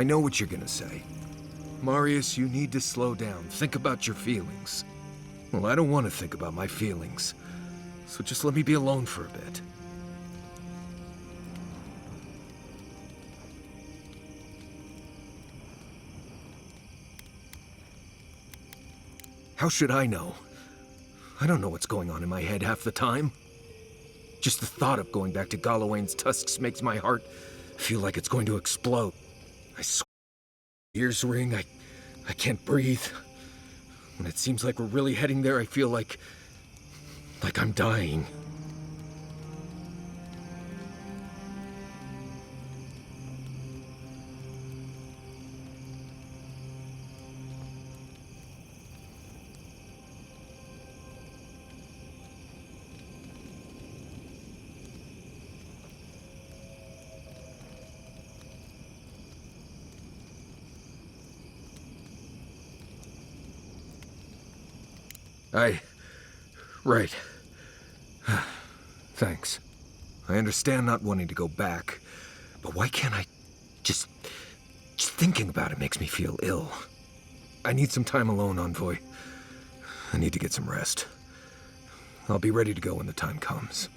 I know what you're gonna say. Marius, you need to slow down. Think about your feelings. Well, I don't want to think about my feelings. So just let me be alone for a bit. How should I know? I don't know what's going on in my head half the time. Just the thought of going back to Galawain's tusks makes my heart feel like it's going to explode. I swear, ears ring, I can't breathe. When it seems like we're really heading there, I feel like I'm dying. Right. Thanks. I understand not wanting to go back, but why can't I just thinking about it makes me feel ill. I need some time alone, Envoy. I need to get some rest. I'll be ready to go when the time comes.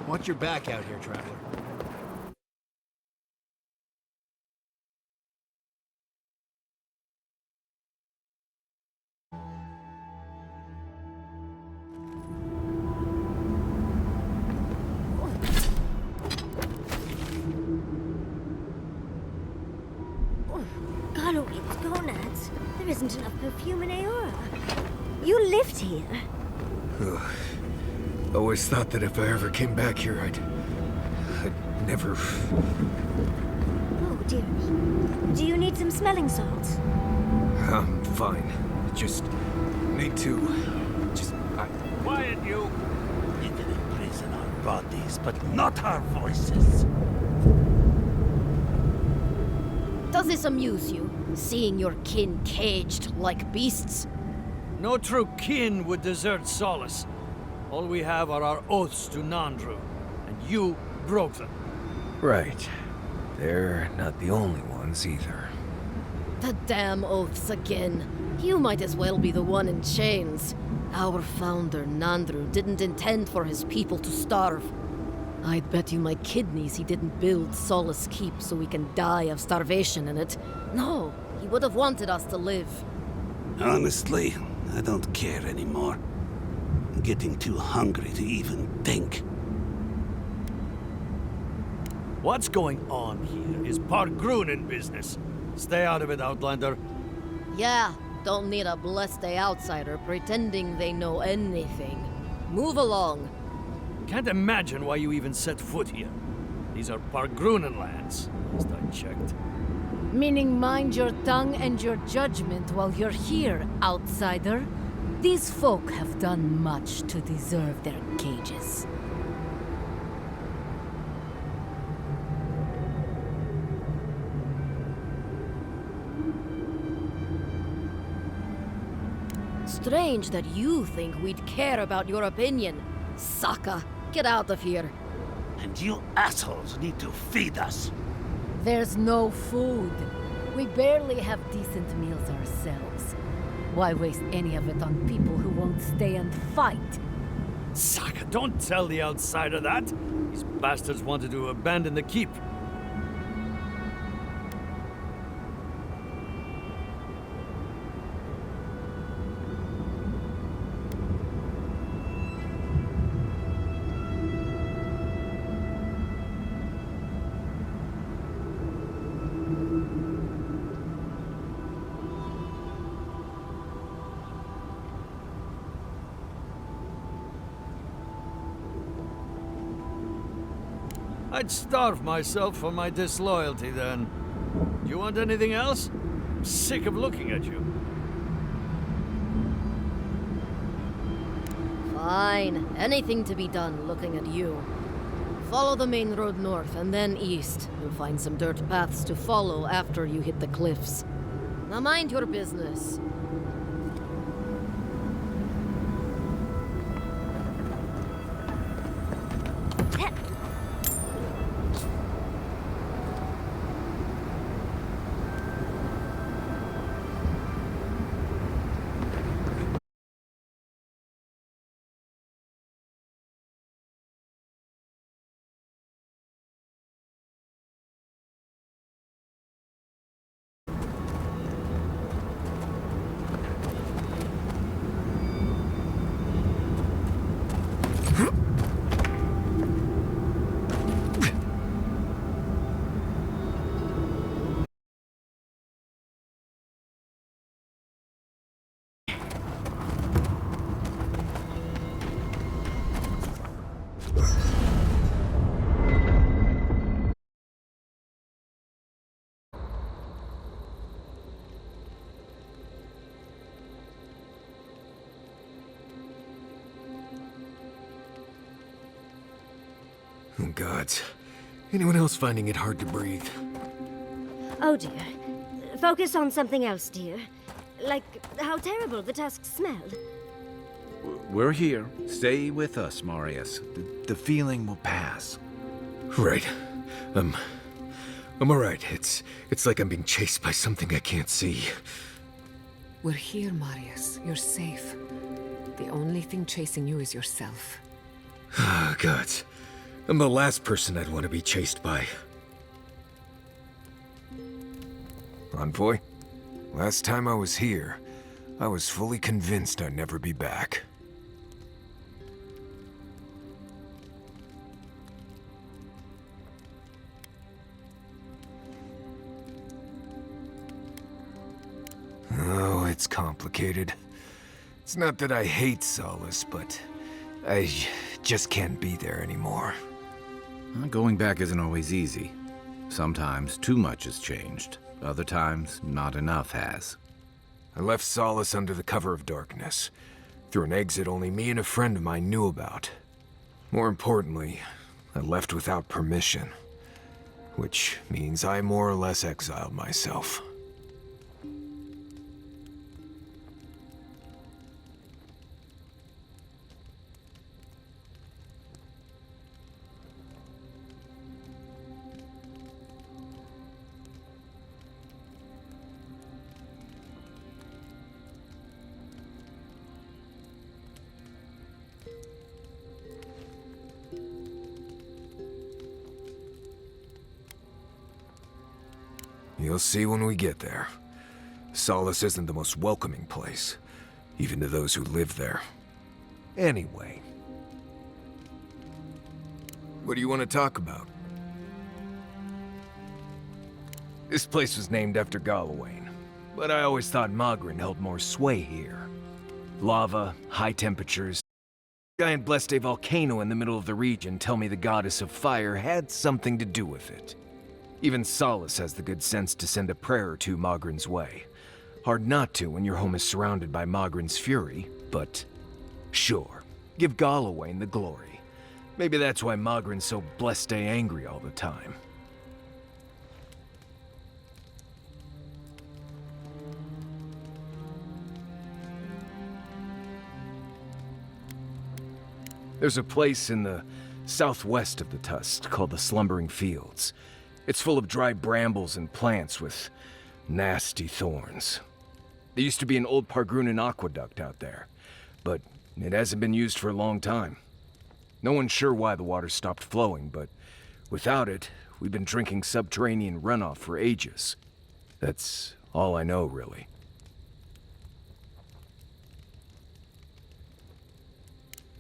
Watch your back out here, traveler. Galawain's gonads. There isn't enough perfume in Aora. You lived here. Always thought that if I ever came back here, I'd never... Oh, dear me. Do you need some smelling salts? I'm fine. Just need to... Quiet, you! You can imprison our bodies, but not our voices. Does this amuse you, seeing your kin caged like beasts? No true kin would desert Solace. All we have are our oaths to Nandru, and you broke them. Right. They're not the only ones either. The damn oaths again. You might as well be the one in chains. Our founder, Nandru, didn't intend for his people to starve. I'd bet you my kidneys he didn't build Solace Keep so we can die of starvation in it. No, he would have wanted us to live. Honestly, I don't care anymore. I'm getting too hungry to even think. What's going on here is Pargrunen business. Stay out of it, Outlander. Yeah, don't need a blessed outsider pretending they know anything. Move along. Can't imagine why you even set foot here. These are Pargrunen lands, last I checked. Meaning mind your tongue and your judgment while you're here, outsider. These folk have done much to deserve their cages. Strange that you think we'd care about your opinion. Saka, get out of here. And you assholes need to feed us. There's no food. We barely have decent meals ourselves. Why waste any of it on people who won't stay and fight? Saka, don't tell the outsider that. These bastards wanted to abandon the keep. I'd starve myself for my disloyalty then. Do you want anything else? I'm sick of looking at you. Fine. Anything to be done looking at you. Follow the main road north and then east. You'll find some dirt paths to follow after you hit the cliffs. Now mind your business. Oh, gods. Anyone else finding it hard to breathe? Oh dear. Focus on something else, dear. Like how terrible the tusks smell. We're here. Stay with us, Marius. The feeling will pass. Right. I'm alright. It's like I'm being chased by something I can't see. We're here, Marius. You're safe. The only thing chasing you is yourself. Ah, gods. I'm the last person I'd want to be chased by. Envoy, last time I was here, I was fully convinced I'd never be back. Oh, it's complicated. It's not that I hate Solace, but I just can't be there anymore. Going back isn't always easy. Sometimes too much has changed. Other times, not enough has. I left Solace under the cover of darkness, through an exit only me and a friend of mine knew about. More importantly, I left without permission, which means I more or less exiled myself. You'll see when we get there. Solace isn't the most welcoming place, even to those who live there. Anyway. What do you want to talk about? This place was named after Galawain, but I always thought Magrin held more sway here. Lava, high temperatures. Giant blessed a volcano in the middle of the region tell me the goddess of fire had something to do with it. Even Solace has the good sense to send a prayer or two Mogren's way. Hard not to when your home is surrounded by Mogren's fury, but sure, give Galawain the glory. Maybe that's why Mogren's so blessed angry all the time. There's a place in the southwest of the Tusk called the Slumbering Fields. It's full of dry brambles and plants with nasty thorns. There used to be an old Pargrunan aqueduct out there, but it hasn't been used for a long time. No one's sure why the water stopped flowing, but without it, we've been drinking subterranean runoff for ages. That's all I know, really.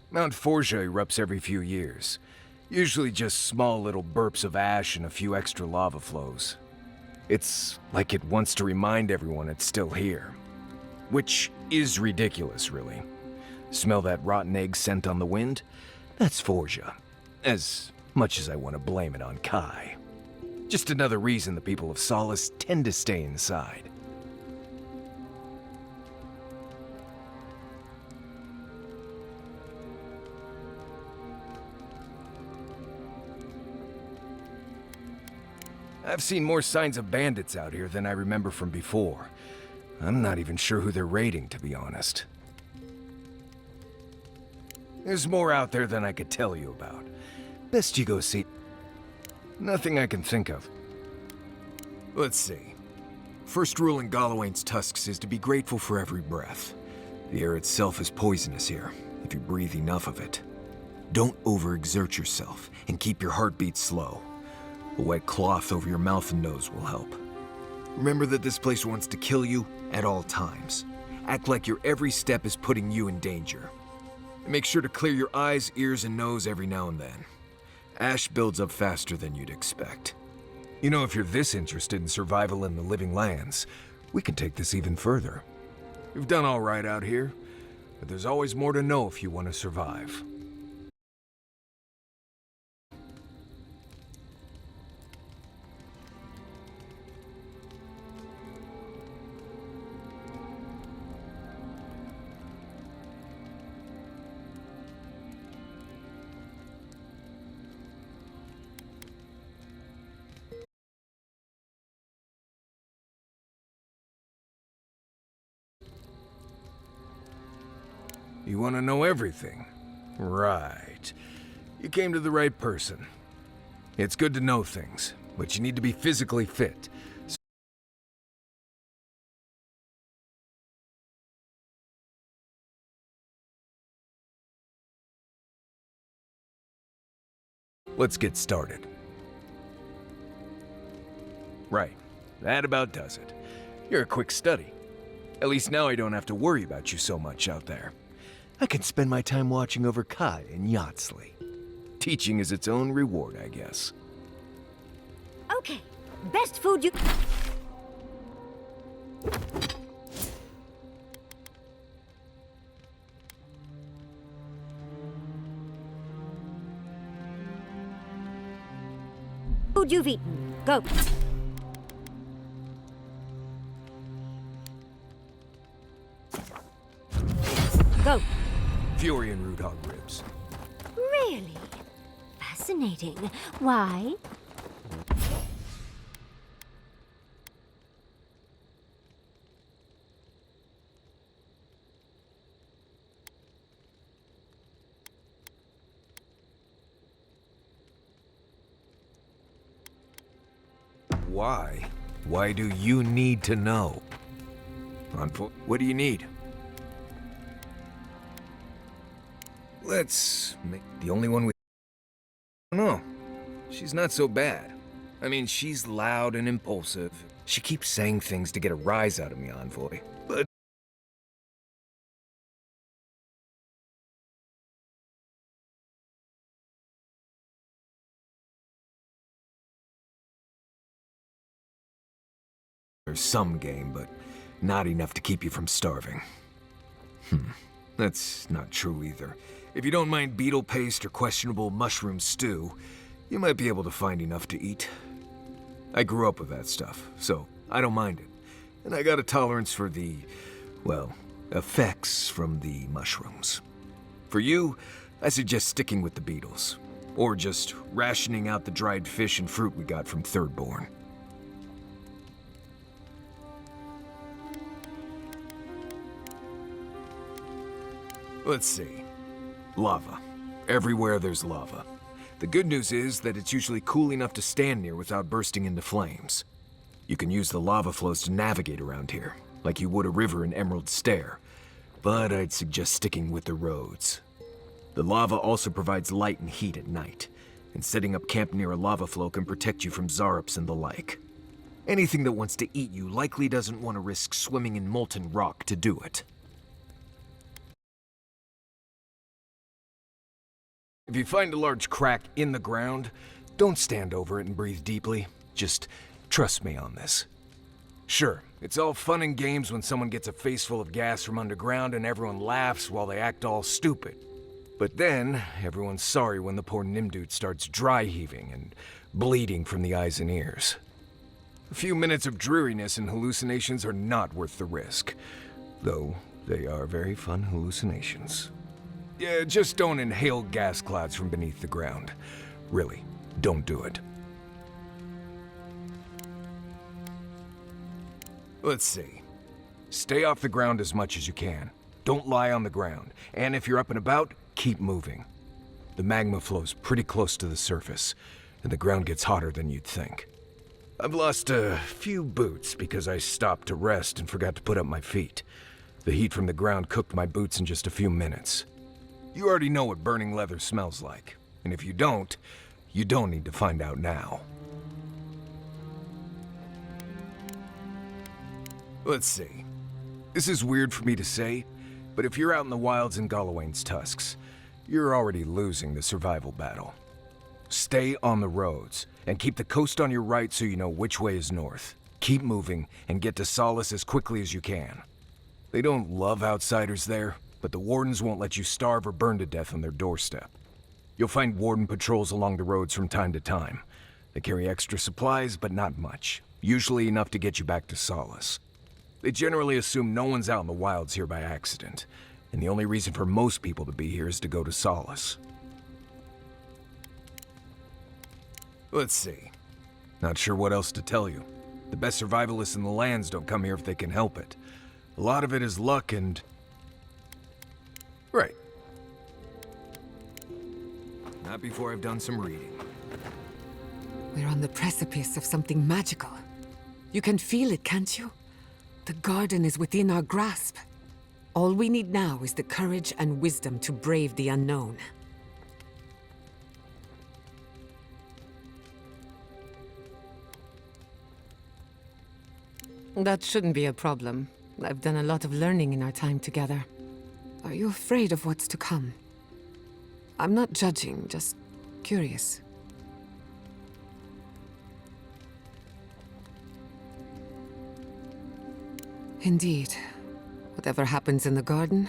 Mount Forja erupts every few years. Usually just small little burps of ash and a few extra lava flows. It's like it wants to remind everyone it's still here. Which is ridiculous, really. Smell that rotten egg scent on the wind? That's Forja. As much as I want to blame it on Kai. Just another reason the people of Solace tend to stay inside. I've seen more signs of bandits out here than I remember from before. I'm not even sure who they're raiding, to be honest. There's more out there than I could tell you about. Best you go see. Nothing I can think of. Let's see. First rule in Galawain's tusks is to be grateful for every breath. The air itself is poisonous here, if you breathe enough of it. Don't overexert yourself, and keep your heartbeat slow. A wet cloth over your mouth and nose will help. Remember that this place wants to kill you at all times. Act like your every step is putting you in danger. And make sure to clear your eyes, ears, and nose every now and then. Ash builds up faster than you'd expect. You know, if you're this interested in survival in the living lands, we can take this even further. You've done all right out here, but there's always more to know if you want to survive. You want to know everything? Right. You came to the right person. It's good to know things, but you need to be physically fit. Let's get started. Right. That about does it. You're a quick study. At least now I don't have to worry about you so much out there. I can spend my time watching over Kai and Yatsley. Teaching is its own reward, I guess. Okay, best food you... Food you've eaten. Go. Go. Fury and root hog ribs. Really? Fascinating. Why? Why? Why do you need to know? What do you need? Let's make the only one we... No, she's not so bad. I mean, she's loud and impulsive. She keeps saying things to get a rise out of me, Envoy. But... there's some game, but not enough to keep you from starving. That's not true either. If you don't mind beetle paste or questionable mushroom stew, you might be able to find enough to eat. I grew up with that stuff, so I don't mind it. And I got a tolerance for the, well, effects from the mushrooms. For you, I suggest sticking with the beetles. Or just rationing out the dried fish and fruit we got from Thirdborn. Let's see. Lava. Everywhere there's lava. The good news is that it's usually cool enough to stand near without bursting into flames. You can use the lava flows to navigate around here, like you would a river in Emerald Stair. But I'd suggest sticking with the roads. The lava also provides light and heat at night, and setting up camp near a lava flow can protect you from Zarups and the like. Anything that wants to eat you likely doesn't want to risk swimming in molten rock to do it. If you find a large crack in the ground, don't stand over it and breathe deeply. Just trust me on this. Sure, it's all fun and games when someone gets a face full of gas from underground and everyone laughs while they act all stupid. But then, everyone's sorry when the poor Nimdude starts dry heaving and bleeding from the eyes and ears. A few minutes of dreariness and hallucinations are not worth the risk, though they are very fun hallucinations. Yeah, just don't inhale gas clouds from beneath the ground. Really, don't do it. Let's see. Stay off the ground as much as you can. Don't lie on the ground, and if you're up and about, keep moving. The magma flows pretty close to the surface, and the ground gets hotter than you'd think. I've lost a few boots because I stopped to rest and forgot to put up my feet. The heat from the ground cooked my boots in just a few minutes. You already know what burning leather smells like, and if you don't need to find out now. Let's see. This is weird for me to say, but if you're out in the wilds in Galawain's tusks, you're already losing the survival battle. Stay on the roads, and keep the coast on your right so you know which way is north. Keep moving, and get to Solace as quickly as you can. They don't love outsiders there, but the Wardens won't let you starve or burn to death on their doorstep. You'll find Warden patrols along the roads from time to time. They carry extra supplies, but not much. Usually enough to get you back to Solace. They generally assume no one's out in the wilds here by accident, and the only reason for most people to be here is to go to Solace. Let's see. Not sure what else to tell you. The best survivalists in the lands don't come here if they can help it. A lot of it is luck and... Right. Not before I've done some reading. We're on the precipice of something magical. You can feel it, can't you? The garden is within our grasp. All we need now is the courage and wisdom to brave the unknown. That shouldn't be a problem. I've done a lot of learning in our time together. Are you afraid of what's to come? I'm not judging, just curious. Indeed. Whatever happens in the garden,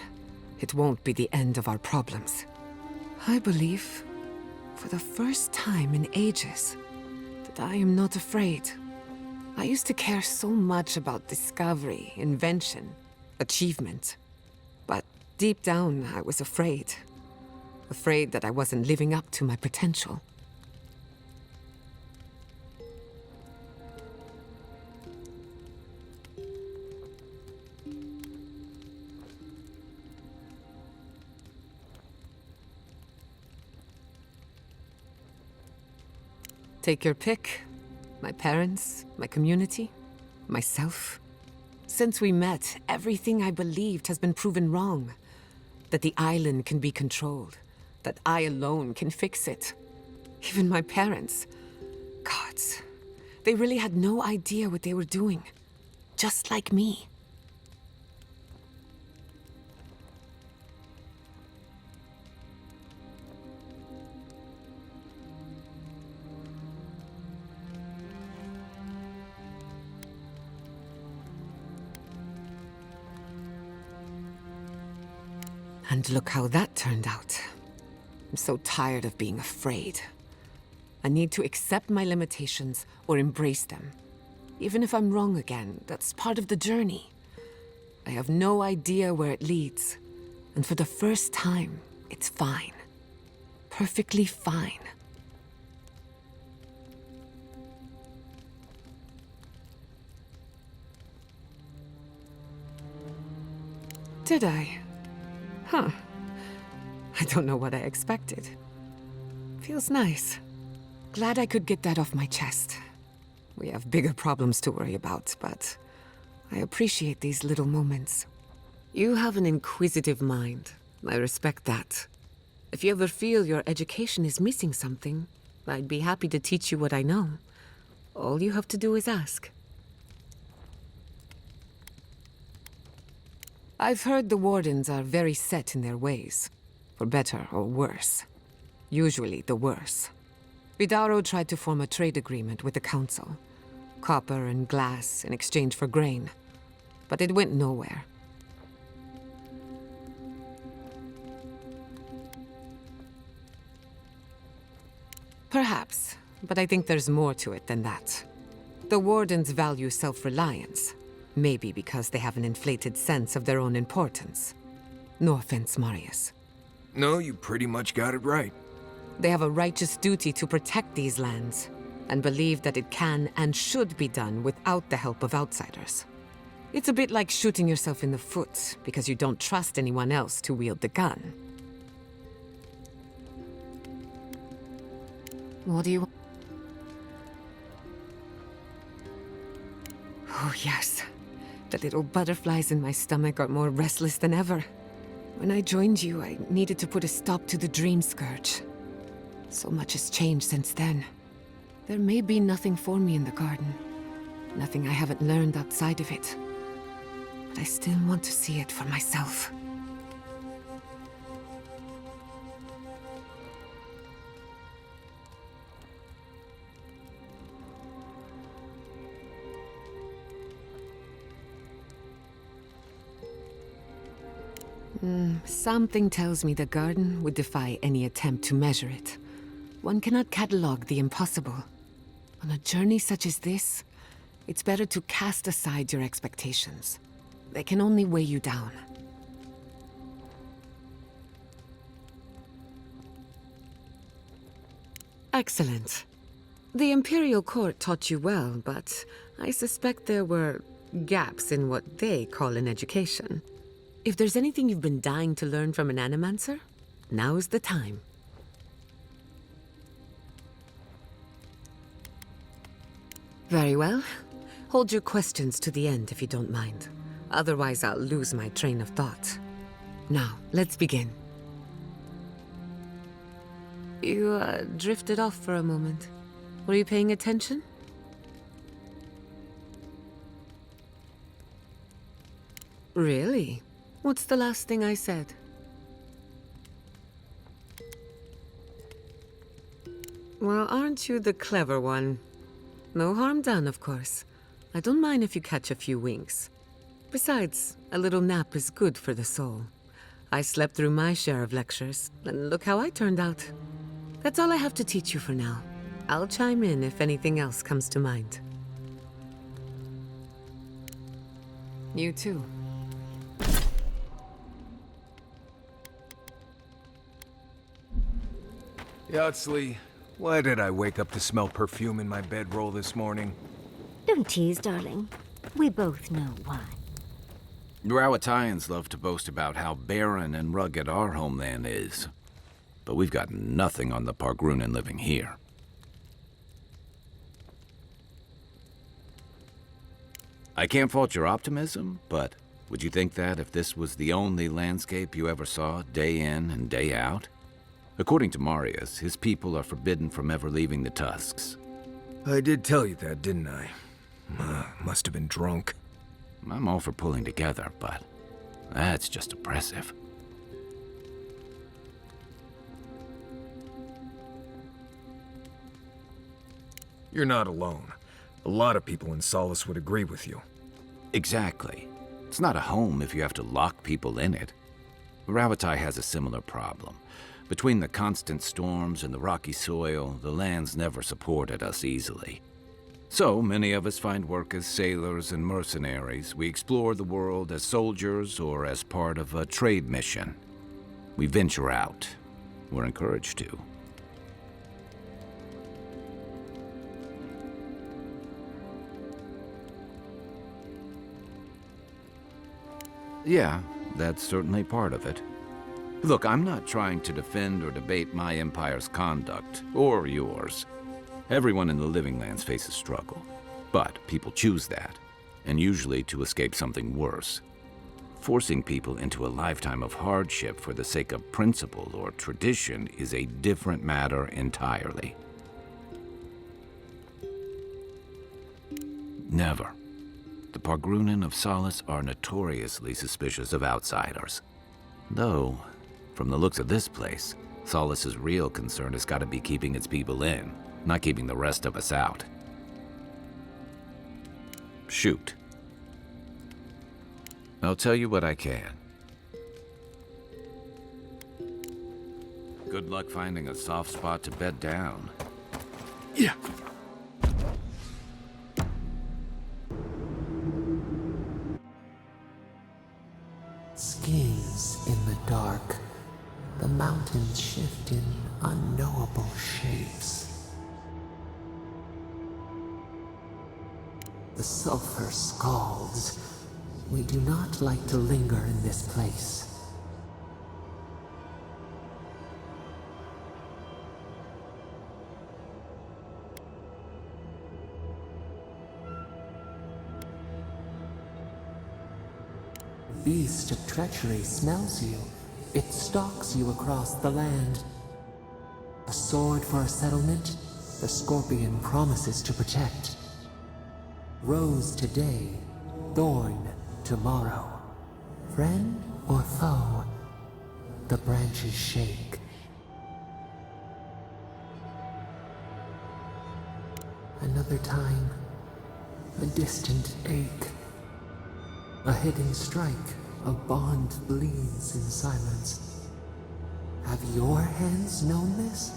it won't be the end of our problems. I believe, for the first time in ages, that I am not afraid. I used to care so much about discovery, invention, achievement. But deep down, I was afraid. Afraid that I wasn't living up to my potential. Take your pick. My parents, my community, myself. Since we met, everything I believed has been proven wrong. That the island can be controlled. That I alone can fix it. Even my parents. Gods. They really had no idea what they were doing. Just like me. And look how that turned out. I'm so tired of being afraid. I need to accept my limitations or embrace them. Even if I'm wrong again, that's part of the journey. I have no idea where it leads. And for the first time, it's fine. Perfectly fine. Did I? Huh. I don't know what I expected. Feels nice. Glad I could get that off my chest. We have bigger problems to worry about, but I appreciate these little moments. You have an inquisitive mind. I respect that. If you ever feel your education is missing something, I'd be happy to teach you what I know. All you have to do is ask. I've heard the Wardens are very set in their ways, for better or worse. Usually the worse. Vidaro tried to form a trade agreement with the Council. Copper and glass in exchange for grain. But it went nowhere. Perhaps, but I think there's more to it than that. The Wardens value self-reliance. Maybe because they have an inflated sense of their own importance. No offense, Marius. No, you pretty much got it right. They have a righteous duty to protect these lands, and believe that it can and should be done without the help of outsiders. It's a bit like shooting yourself in the foot because you don't trust anyone else to wield the gun. What do you... Oh, yes. The little butterflies in my stomach are more restless than ever. When I joined you, I needed to put a stop to the dream scourge. So much has changed since then. There may be nothing for me in the garden. Nothing I haven't learned outside of it. But I still want to see it for myself. Something tells me the garden would defy any attempt to measure it. One cannot catalog the impossible. On a journey such as this, it's better to cast aside your expectations. They can only weigh you down. Excellent. The Imperial Court taught you well, but I suspect there were gaps in what they call an education. If there's anything you've been dying to learn from an Animancer, now is the time. Very well. Hold your questions to the end if you don't mind. Otherwise, I'll lose my train of thought. Now, let's begin. You, drifted off for a moment. Were you paying attention? Really? What's the last thing I said? Well, aren't you the clever one? No harm done, of course. I don't mind if you catch a few winks. Besides, a little nap is good for the soul. I slept through my share of lectures, and look how I turned out. That's all I have to teach you for now. I'll chime in if anything else comes to mind. You too. Yatsley, why did I wake up to smell perfume in my bedroll this morning? Don't tease, darling. We both know why. Galawains love to boast about how barren and rugged our homeland is. But we've got nothing on the Pargrunan living here. I can't fault your optimism, but would you think that if this was the only landscape you ever saw, day in and day out? According to Marius, his people are forbidden from ever leaving the Tusks. I did tell you that, didn't I? Must have been drunk. I'm all for pulling together, but that's just oppressive. You're not alone. A lot of people in Solace would agree with you. Exactly. It's not a home if you have to lock people in it. Ravatai has a similar problem. Between the constant storms and the rocky soil, the lands never supported us easily. So many of us find work as sailors and mercenaries. We explore the world as soldiers or as part of a trade mission. We venture out. We're encouraged to. Yeah, that's certainly part of it. Look, I'm not trying to defend or debate my empire's conduct, or yours. Everyone in the Living Lands faces struggle. But people choose that, and usually to escape something worse. Forcing people into a lifetime of hardship for the sake of principle or tradition is a different matter entirely. Never. The Pargrunen of Solace are notoriously suspicious of outsiders. Though, from the looks of this place, Solace's real concern has got to be keeping its people in, not keeping the rest of us out. Shoot. I'll tell you what I can. Good luck finding a soft spot to bed down. Yeah. Schemes in the dark. The mountains shift in unknowable shapes. The sulfur scalds. We do not like to linger in this place. Beast of treachery smells you. It stalks you across the land. A sword for a settlement, the scorpion promises to protect. Rose today, thorn tomorrow. Friend or foe, the branches shake. Another time, a distant ache. A hidden strike, a bond bleeds in silence. Have your hands known this?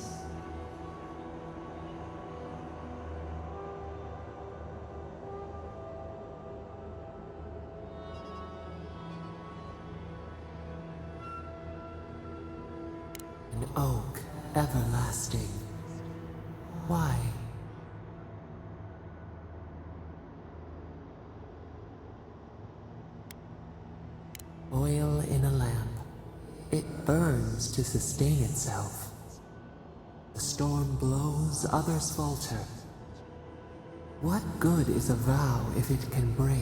An oak everlasting. Why? Oil in a lamp. It burns to sustain itself. The storm blows, others falter. What good is a vow if it can break?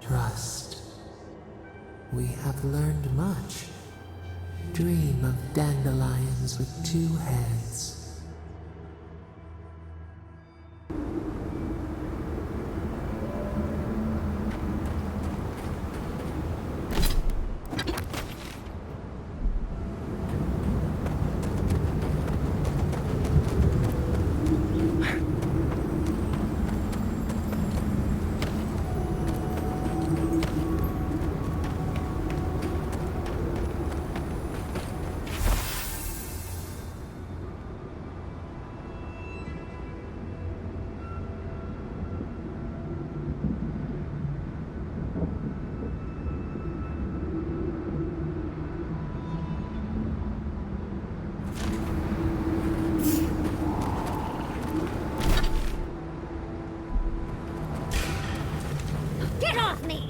Trust. We have learned much. Dream of dandelions with two heads. Get off me!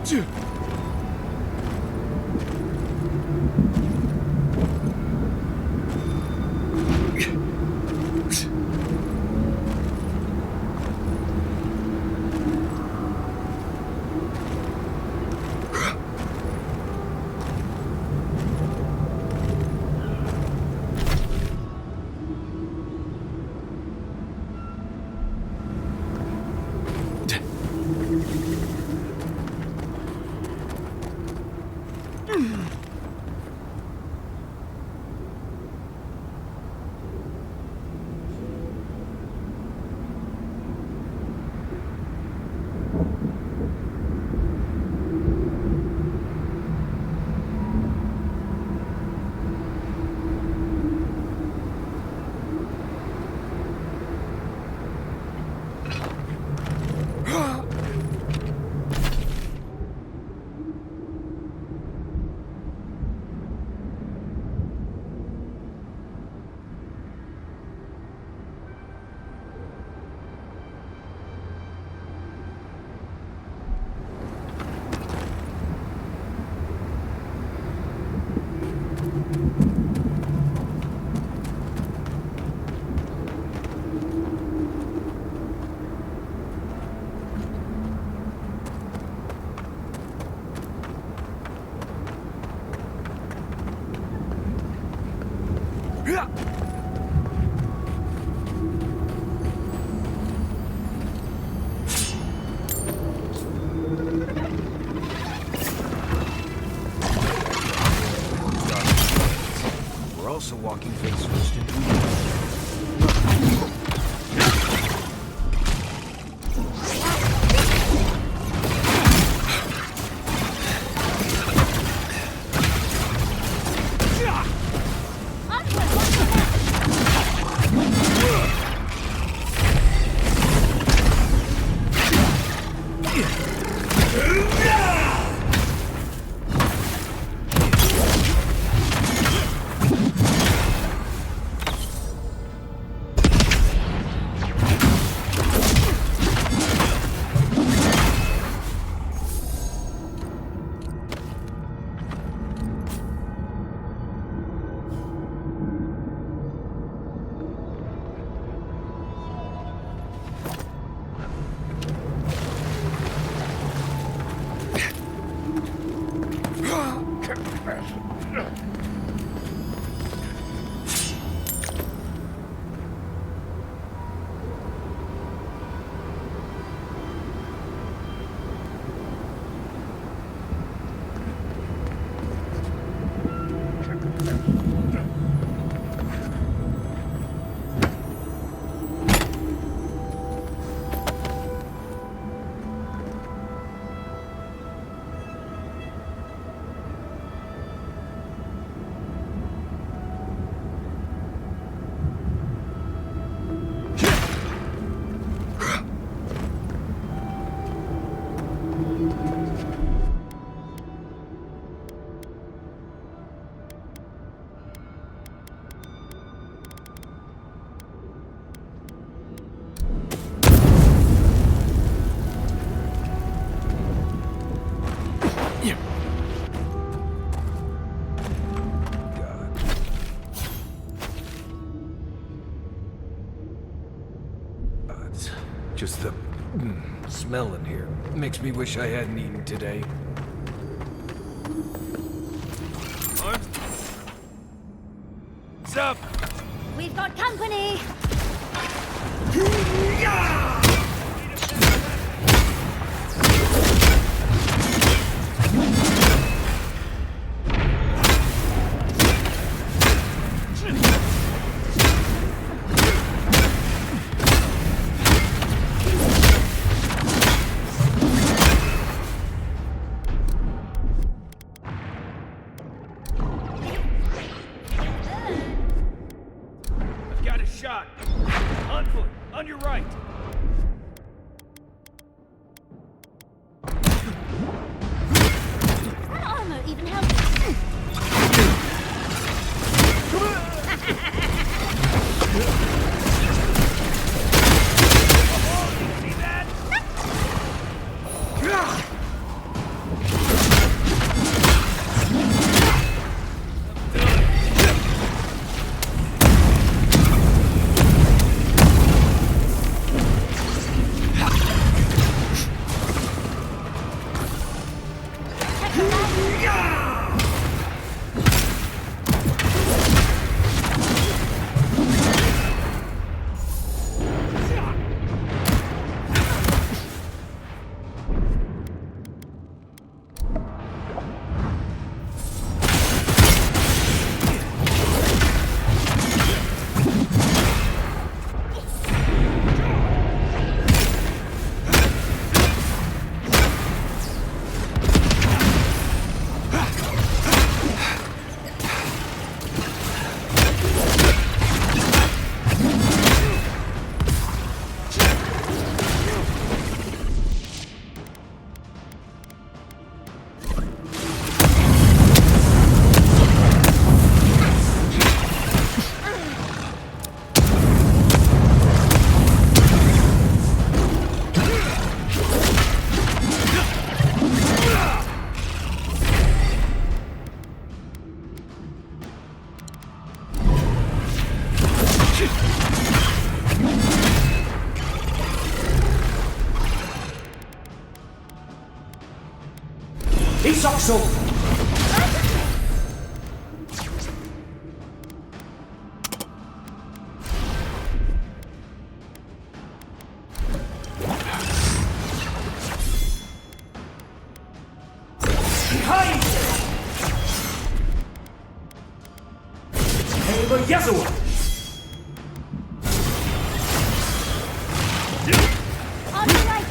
We're also walking face first into each other. Just the smell in here makes me wish I hadn't eaten today. What's up? We've got company! Shot! On foot, on your right! That armor even helps. See that? Sakso! Behind! Over Yasuo! On the right!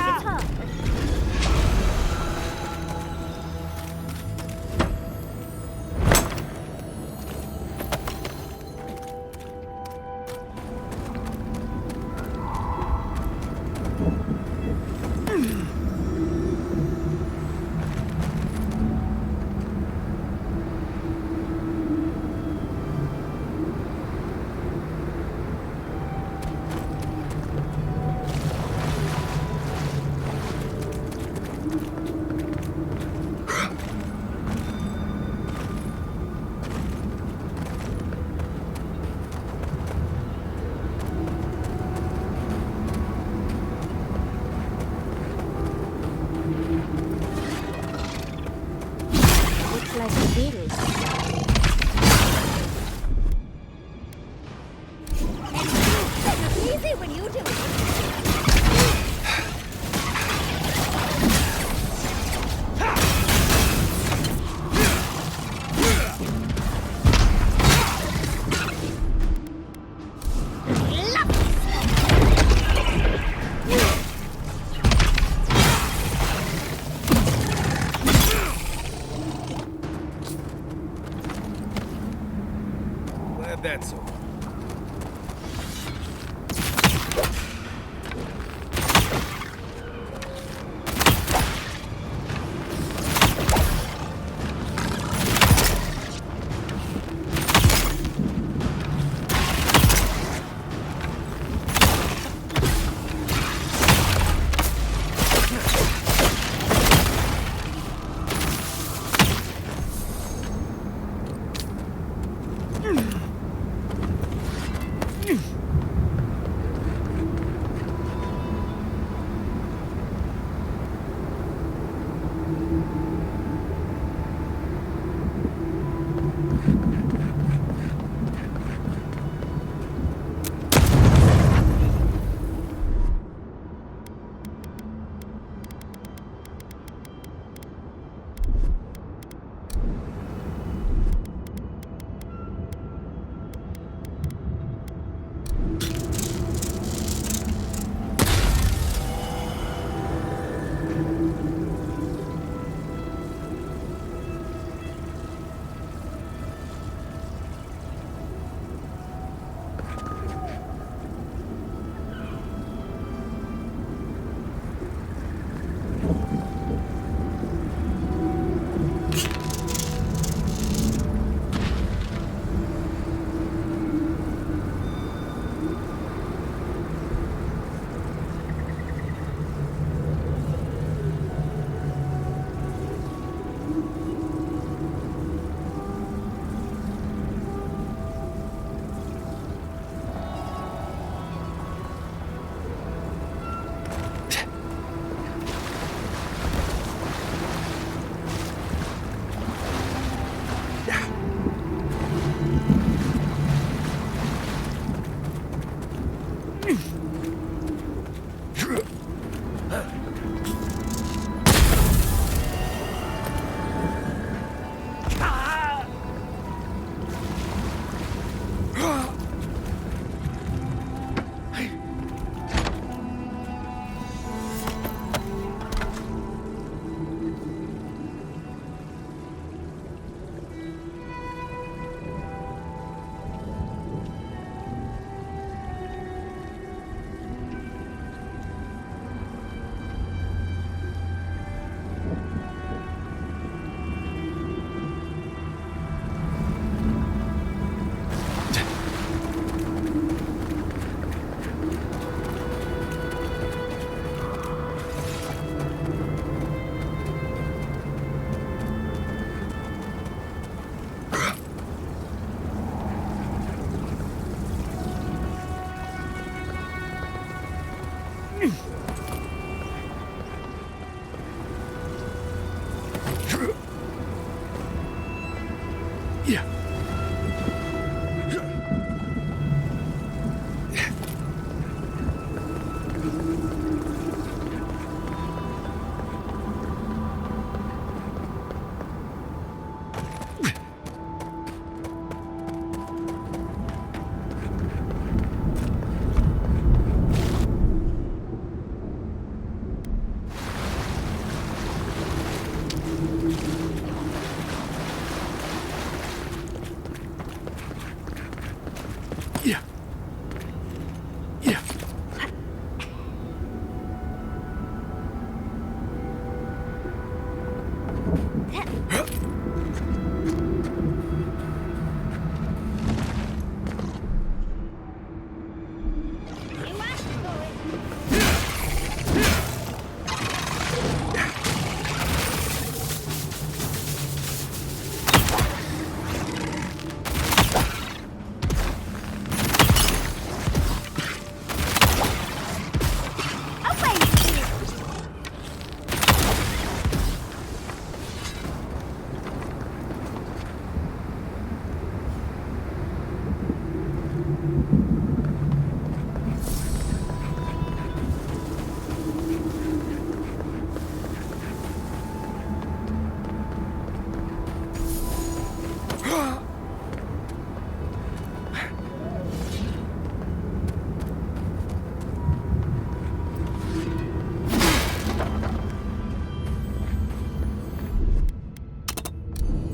It's her. Like a beetle. It's easy when you do it. Glad that's over.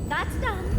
That's done.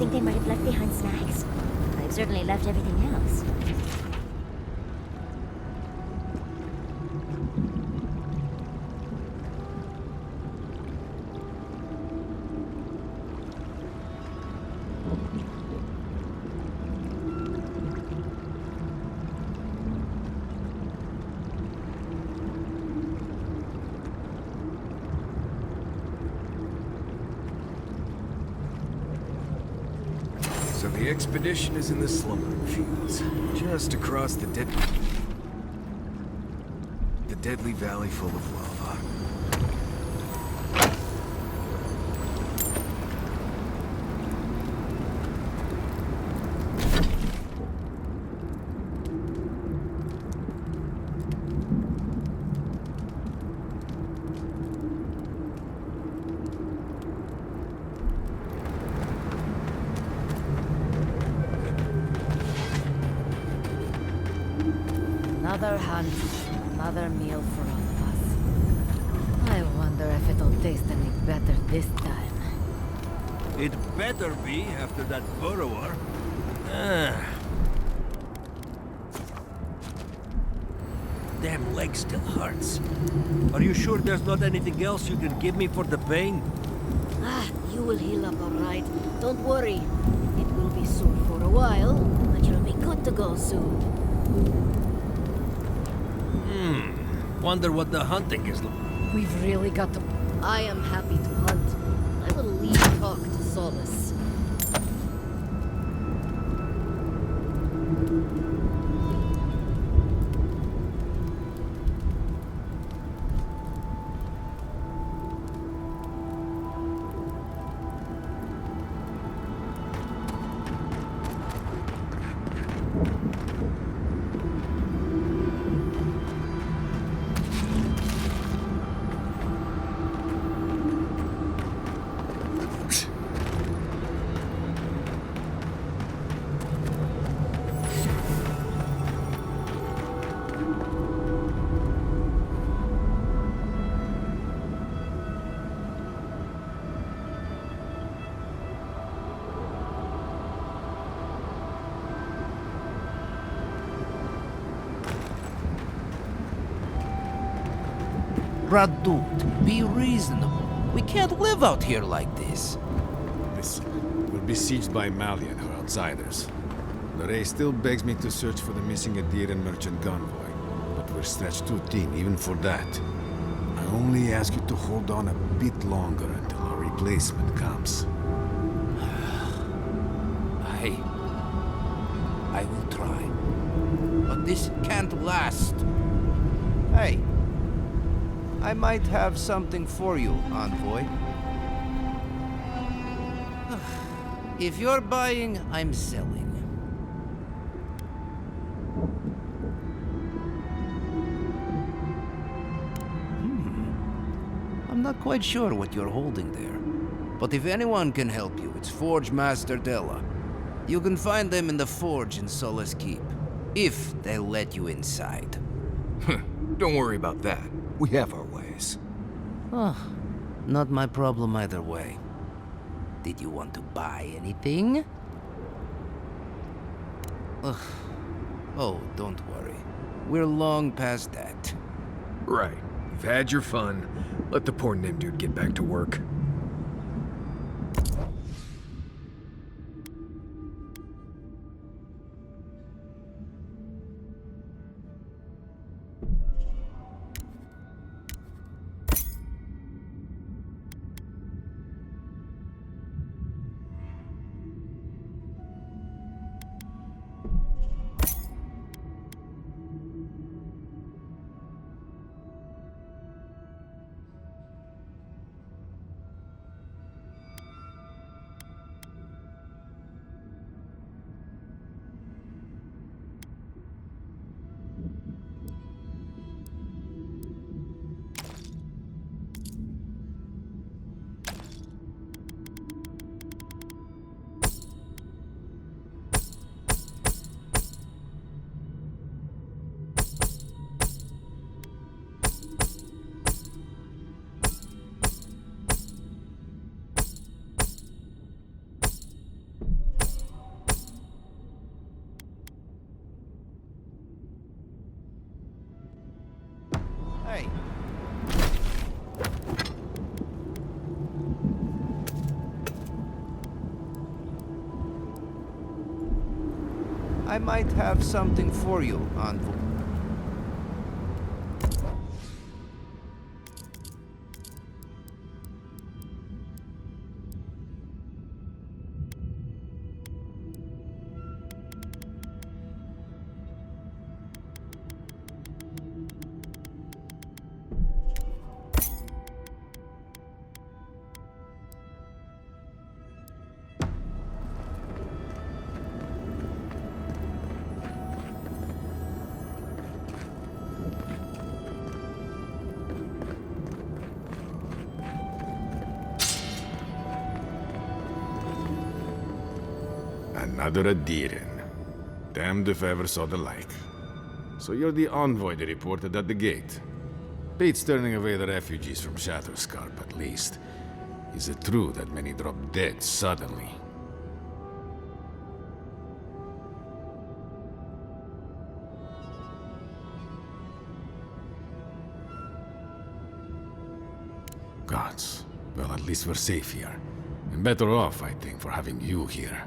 Think they might have left behind snacks? They've certainly left everything else. So the expedition is in the slumbering fields, just across the deadly valley full of lava. Another hunt, another meal for all of us. I wonder if it'll taste any better this time. It better be after that burrower. Damn leg still hurts. Are you sure there's not anything else you can give me for the pain? You will heal up all right. Don't worry. It will be sore for a while, but you'll be good to go soon. Wonder what the hunting is like. We've really got to... I am happy to hunt. I will leave talk to Solace. Brad, dude, be reasonable. We can't live out here like this. Listen, we're besieged by Malian or outsiders. Lorraine still begs me to search for the missing Adiran merchant convoy, but we're stretched too thin even for that. I only ask you to hold on a bit longer until our replacement comes. I will try. But this can't last. Hey, I might have something for you, envoy. If you're buying, I'm selling. I'm not quite sure what you're holding there. But if anyone can help you, it's Forge Master Della. You can find them in the forge in Solace Keep, if they'll let you inside. Don't worry about that. We have our ways. Not my problem either way. Did you want to buy anything? Oh, don't worry. We're long past that. Right. You've had your fun. Let the poor Nim dude get back to work. Hey. I might have something for you, envoy. Another Adiran. Damned if I ever saw the like. So you're the envoy they reported at the gate. Pete's turning away the refugees from Shatterscarp, at least. Is it true that many drop dead suddenly? Gods. Well, at least we're safe here. And better off, I think, for having you here.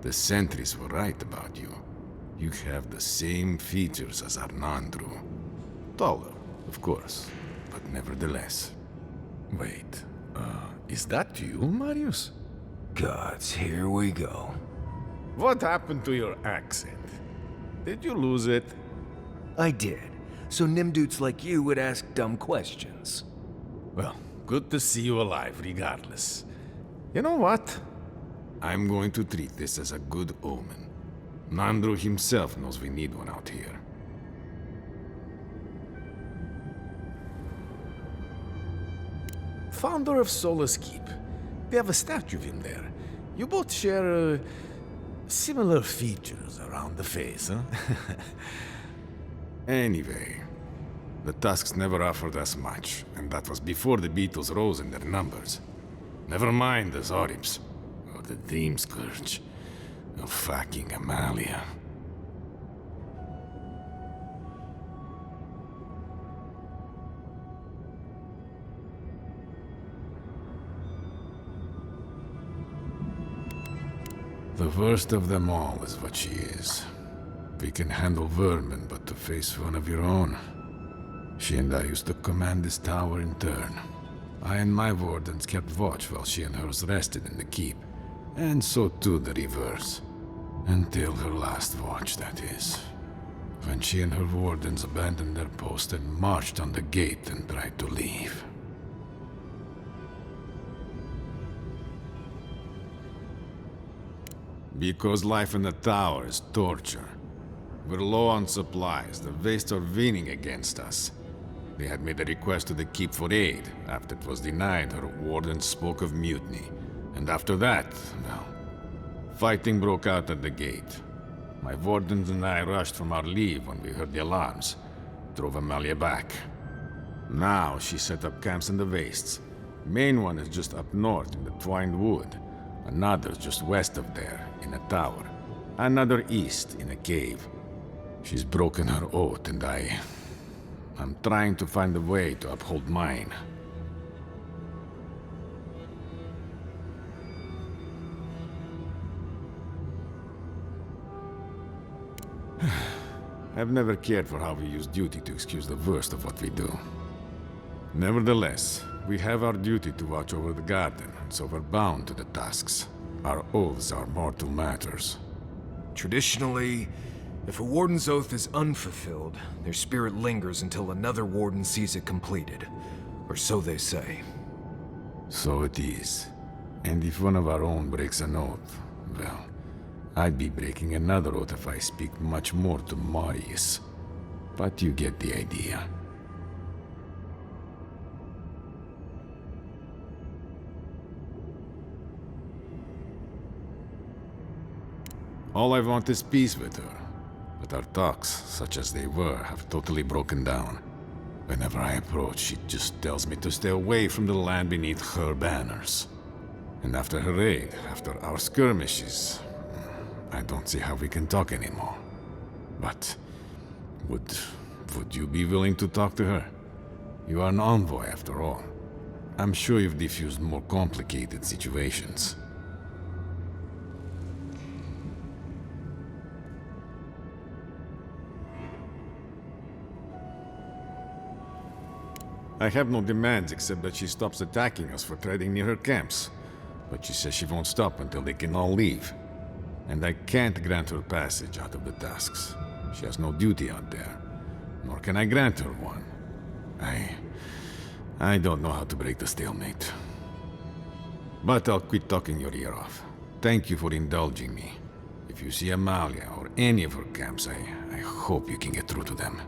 The sentries were right about you. You have the same features as Arnandru. Taller, of course, but nevertheless. Wait, is that you, Marius? Gods, here we go. What happened to your accent? Did you lose it? I did. So Nimdudes like you would ask dumb questions. Well, good to see you alive, regardless. You know what? I'm going to treat this as a good omen. Nandru himself knows we need one out here. Founder of Solace Keep. They have a statue of him there. You both share, similar features around the face, huh? Anyway, the Tusks never offered us much, and that was before the Beetles rose in their numbers. Never mind the Zoribs, or the Dream Scourge, or fucking Amalia. The worst of them all is what she is. We can handle vermin, but to face one of your own... She and I used to command this tower in turn. I and my wardens kept watch while she and hers rested in the keep. And so too the reverse. Until her last watch, that is. When she and her wardens abandoned their post and marched on the gate and tried to leave. Because life in the tower is torture. We're low on supplies. The Vastes are leaning against us. They had made a request to the keep for aid. After it was denied, her warden spoke of mutiny. And after that, well, fighting broke out at the gate. My wardens and I rushed from our leave when we heard the alarms. Drove Amalia back. Now she set up camps in the Vastes. Main one is just up north in the Twined Wood. Another's just west of there, in a tower. Another east, in a cave. She's broken her oath, and I'm trying to find a way to uphold mine. I've never cared for how we use duty to excuse the worst of what we do. Nevertheless, we have our duty to watch over the garden, and so we're bound to the tasks. Our oaths are mortal matters. Traditionally, if a warden's oath is unfulfilled, their spirit lingers until another warden sees it completed. Or so they say. So it is. And if one of our own breaks an oath, well, I'd be breaking another oath if I speak much more to Marius. But you get the idea. All I want is peace with her. But our talks, such as they were, have totally broken down. Whenever I approach, she just tells me to stay away from the land beneath her banners. And after her raid, after our skirmishes, I don't see how we can talk anymore. But would you be willing to talk to her? You are an envoy, after all. I'm sure you've diffused more complicated situations. I have no demands except that she stops attacking us for treading near her camps. But she says she won't stop until they can all leave. And I can't grant her passage out of the tasks. She has no duty out there. Nor can I grant her one. I don't know how to break the stalemate. But I'll quit talking your ear off. Thank you for indulging me. If you see Amalia or any of her camps, I hope you can get through to them.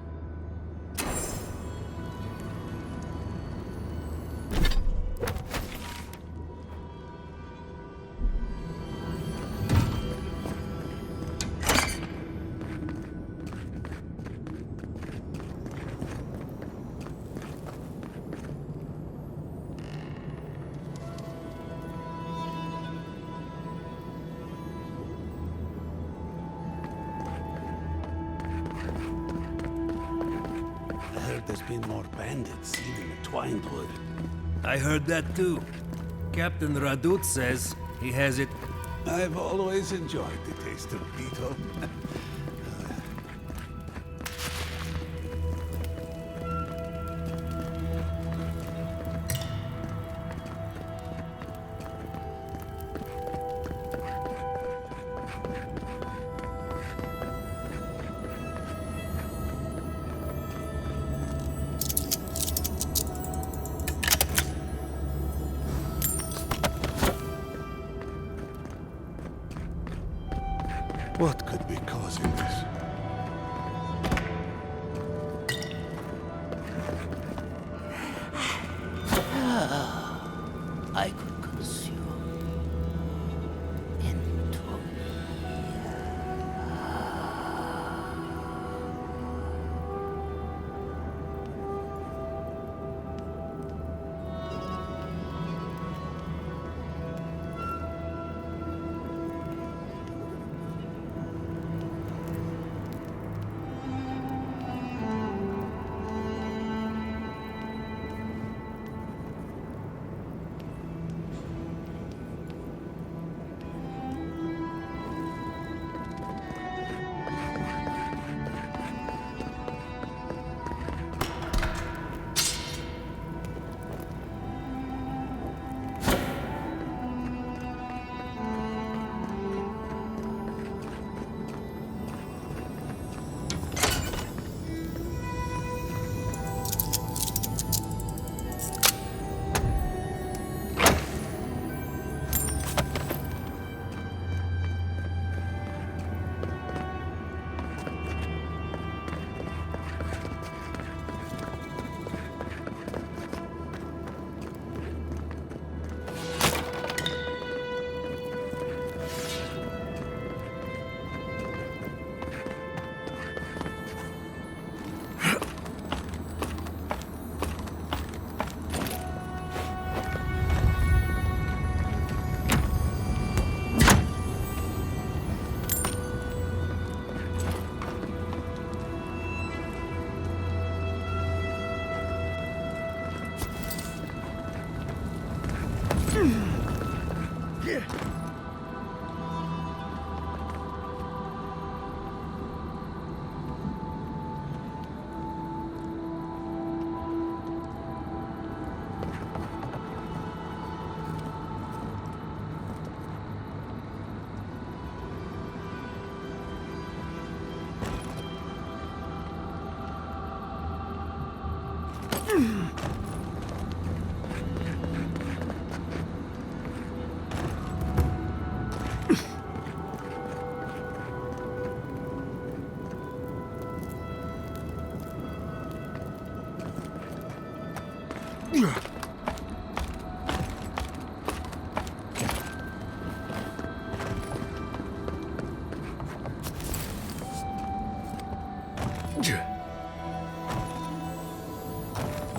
I heard there's been more bandits seen in the Twinewood. I heard that too. Captain Radut says he has it. I've always enjoyed the taste of beetle. What could be causing this? I could consume into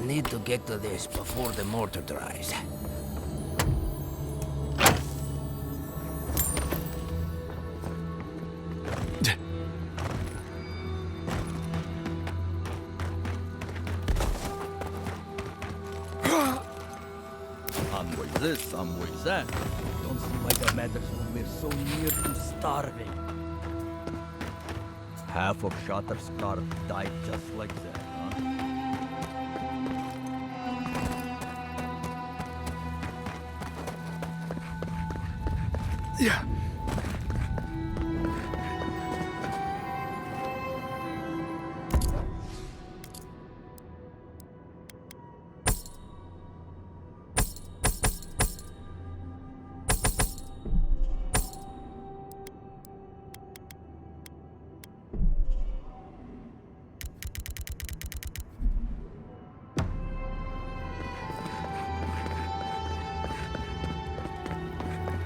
Need to get to this before the mortar dries. Some ways this, some ways that. Don't seem like it matters when we're so near to starving. Half of Shatterscarf died just like that, huh? Yeah.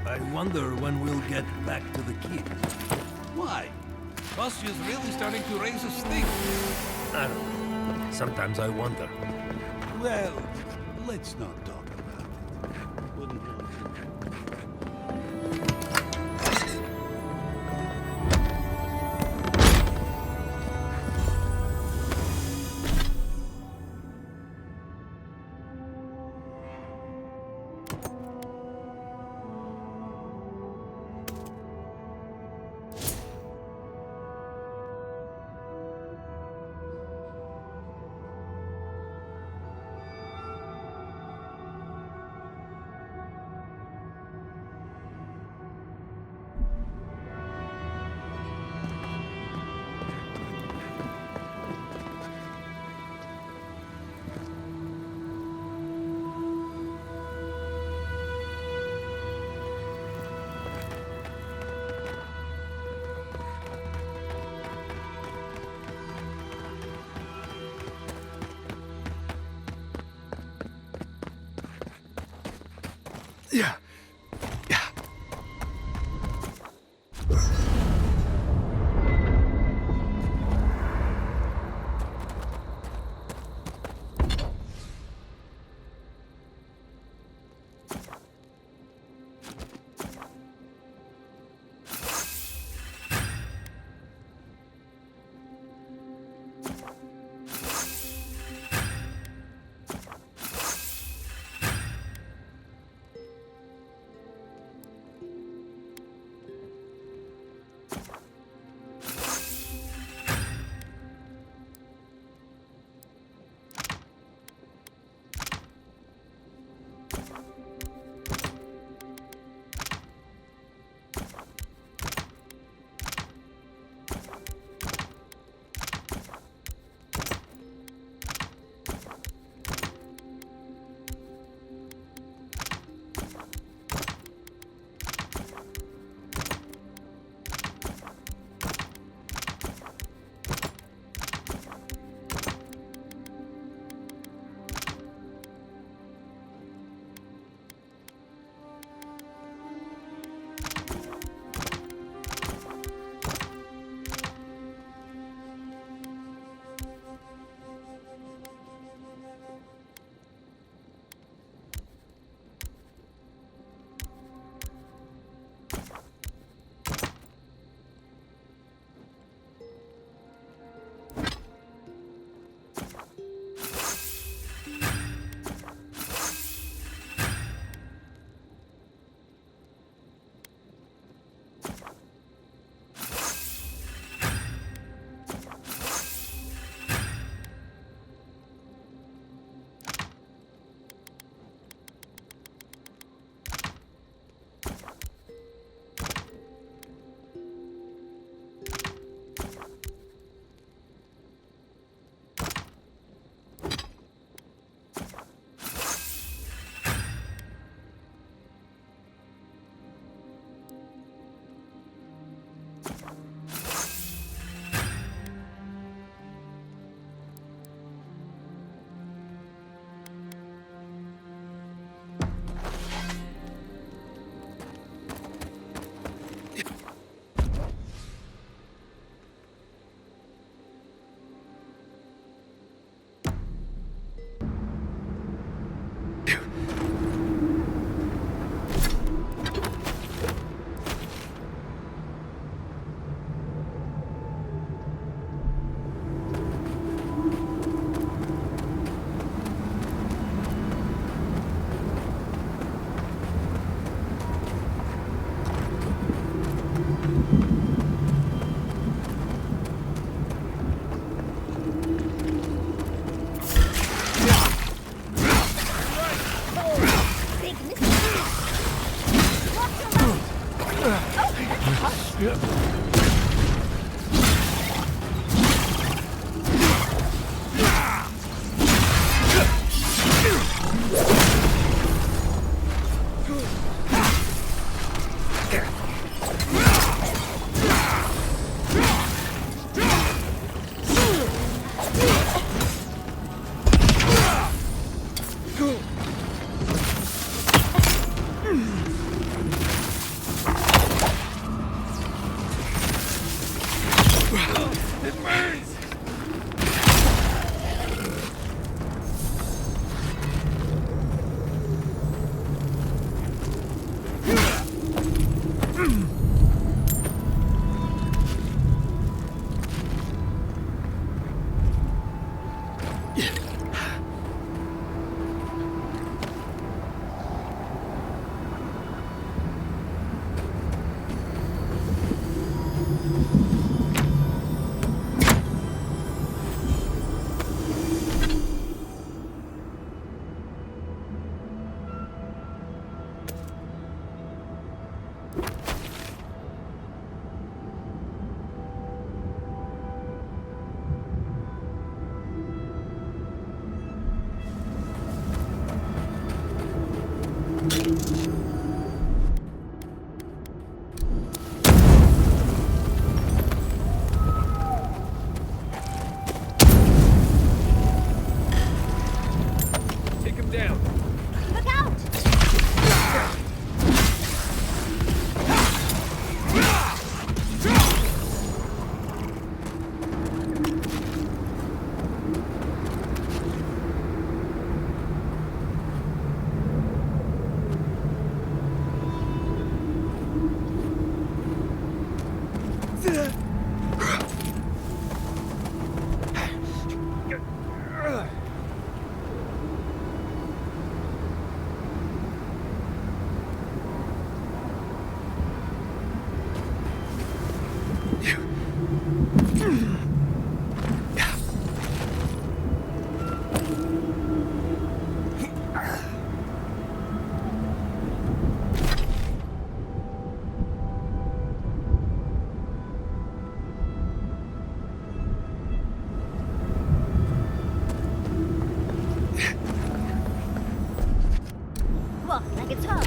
I wonder when we'll get back to the keep. Why? Bossia's really starting to raise a stink. I don't know. Sometimes I wonder. Well, let's not talk about it. Wouldn't want to. Yeah. Yeah. Walk like it's hard.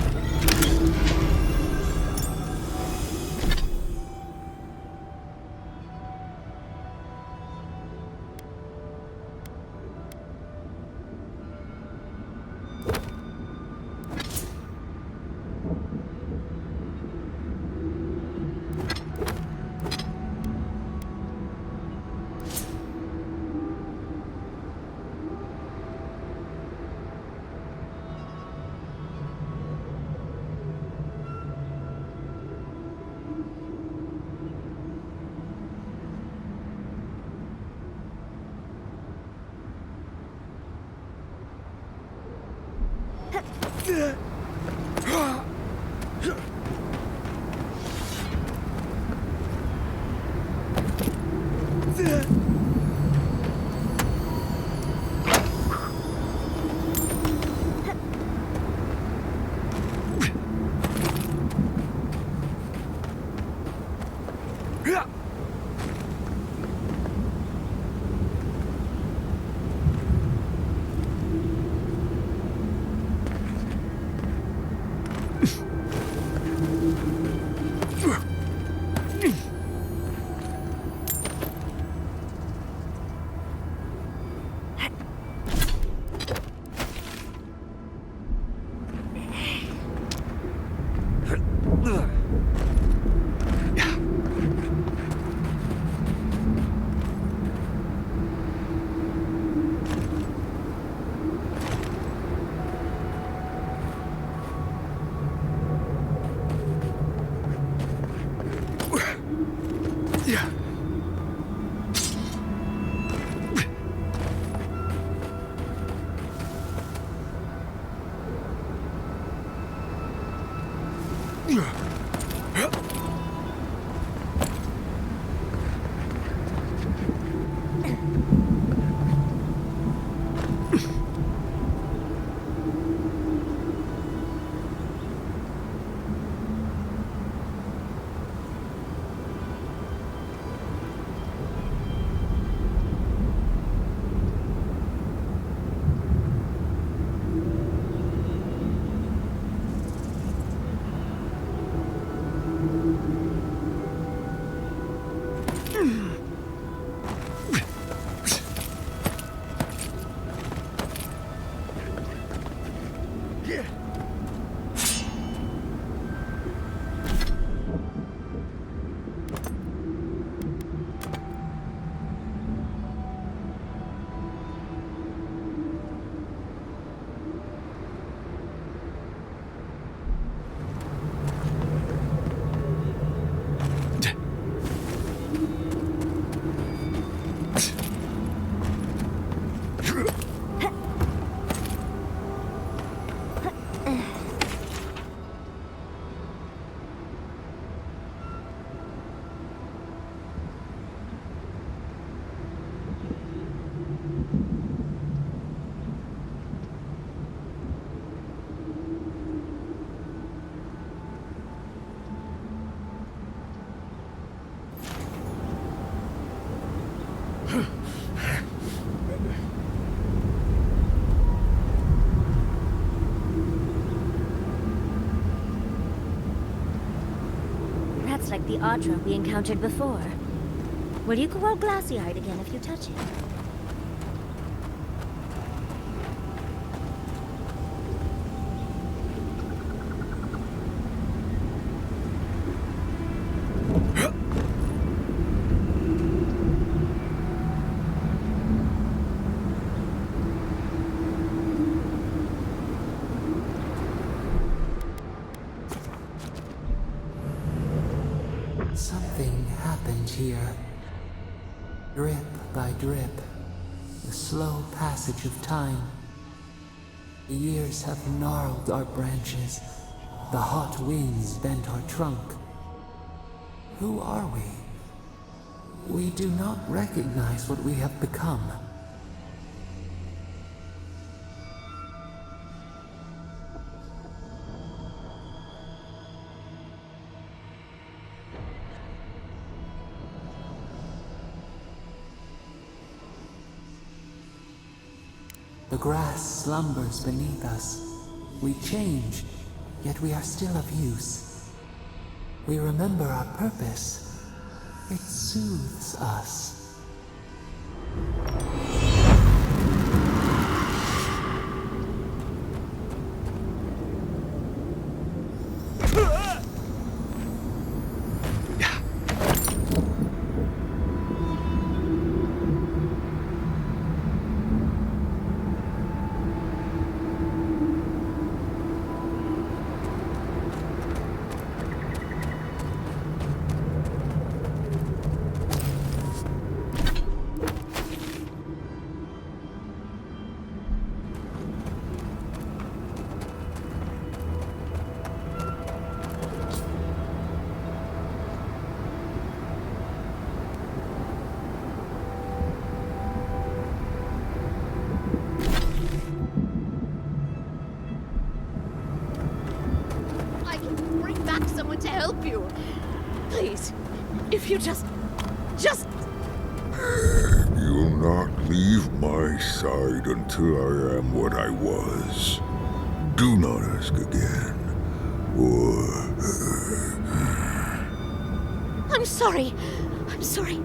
That's like the Audra we encountered before. Well, you go all glassy-eyed again if you touch it. Something Something happened here. Drip by drip, the slow passage of time. The years have gnarled our branches. The hot winds bent our trunk. Who are we? We do not recognize what we have become. The grass slumbers beneath us. We change, yet we are still of use. We remember our purpose. It soothes us. To help you. Please, if you just... You'll not leave my side until I am what I was. Do not ask again. I'm sorry. I'm sorry.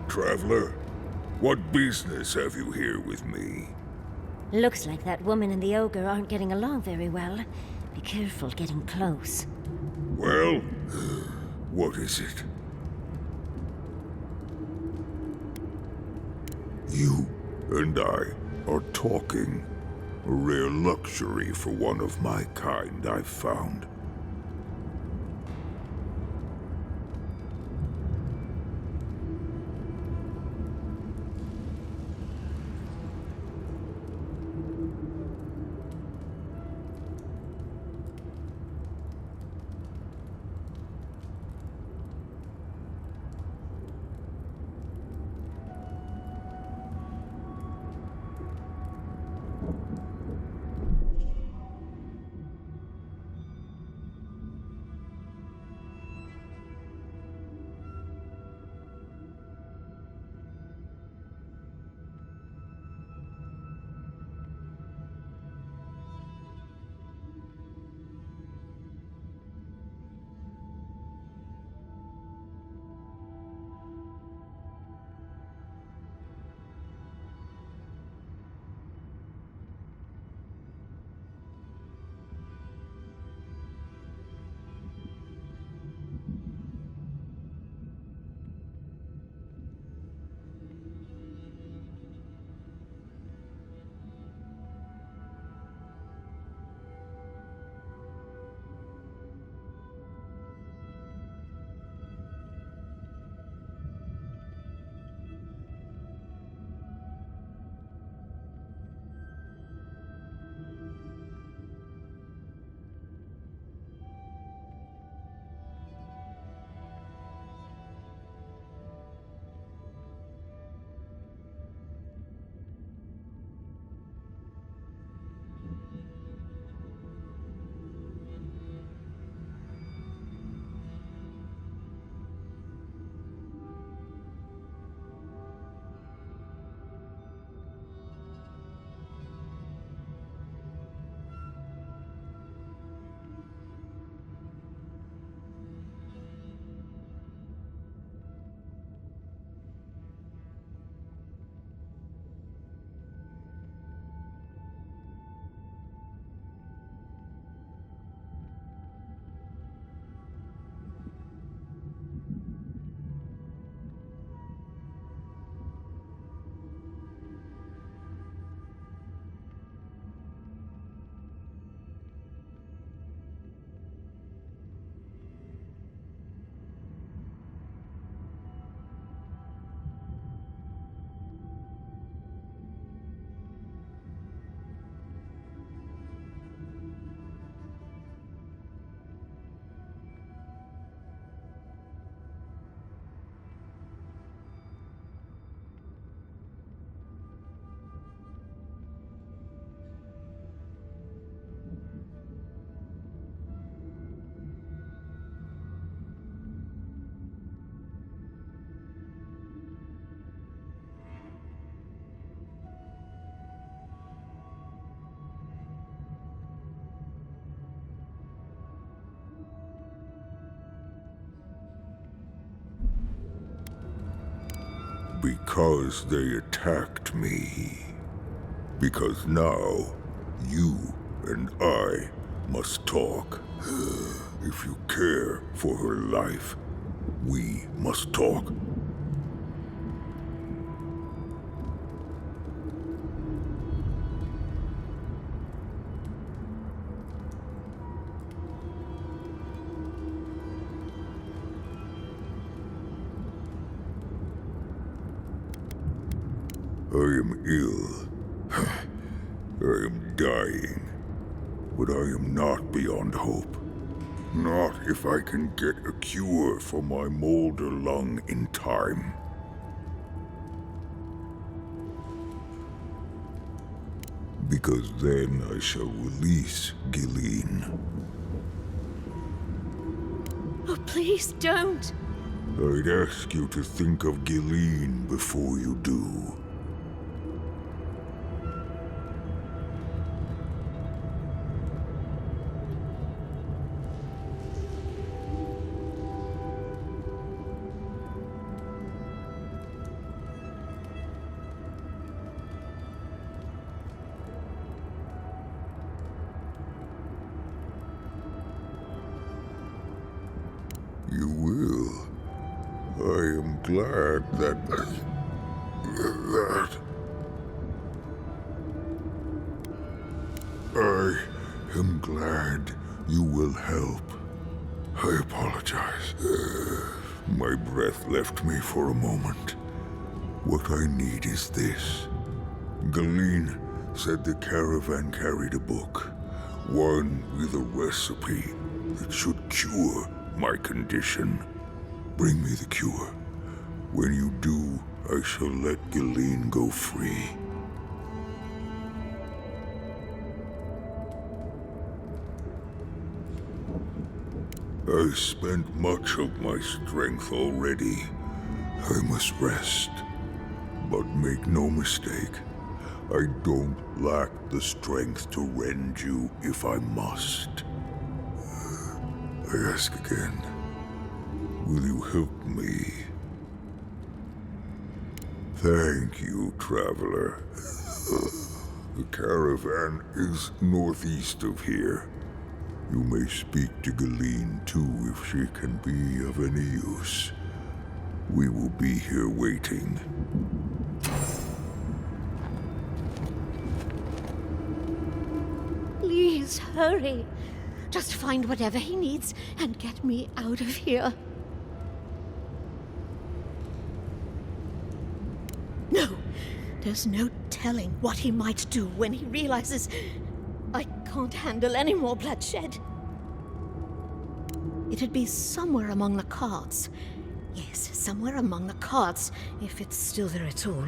Traveler, what business have you here with me? Looks like that woman and the ogre aren't getting along very well. Be careful getting close. Well, what is it? You and I are talking. A rare luxury for one of my kind, I've found. Because they attacked me. Because now, you and I must talk. If you care for her life, we must talk. I am ill. I am dying. But I am not beyond hope. Not if I can get a cure for my molder lung in time. Because then I shall release Galawain. Oh, please don't. I'd ask you to think of Galawain before you do. You will. I am glad that I am glad you will help. I apologize. My breath left me for a moment. What I need is this. Galawain said the caravan carried a book, one with a recipe that should cure my condition. Bring me the cure. When you do, I shall let Galawain go free. I spent much of my strength already. I must rest. But make no mistake, I don't lack the strength to rend you if I must. I ask again, will you help me? Thank you, traveler. The caravan is northeast of here. You may speak to Galawain too if she can be of any use. We will be here waiting. Please hurry. Just find whatever he needs and get me out of here. No, there's no telling what he might do when he realizes I can't handle any more bloodshed. It'd be somewhere among the carts. Yes, somewhere among the carts, if it's still there at all.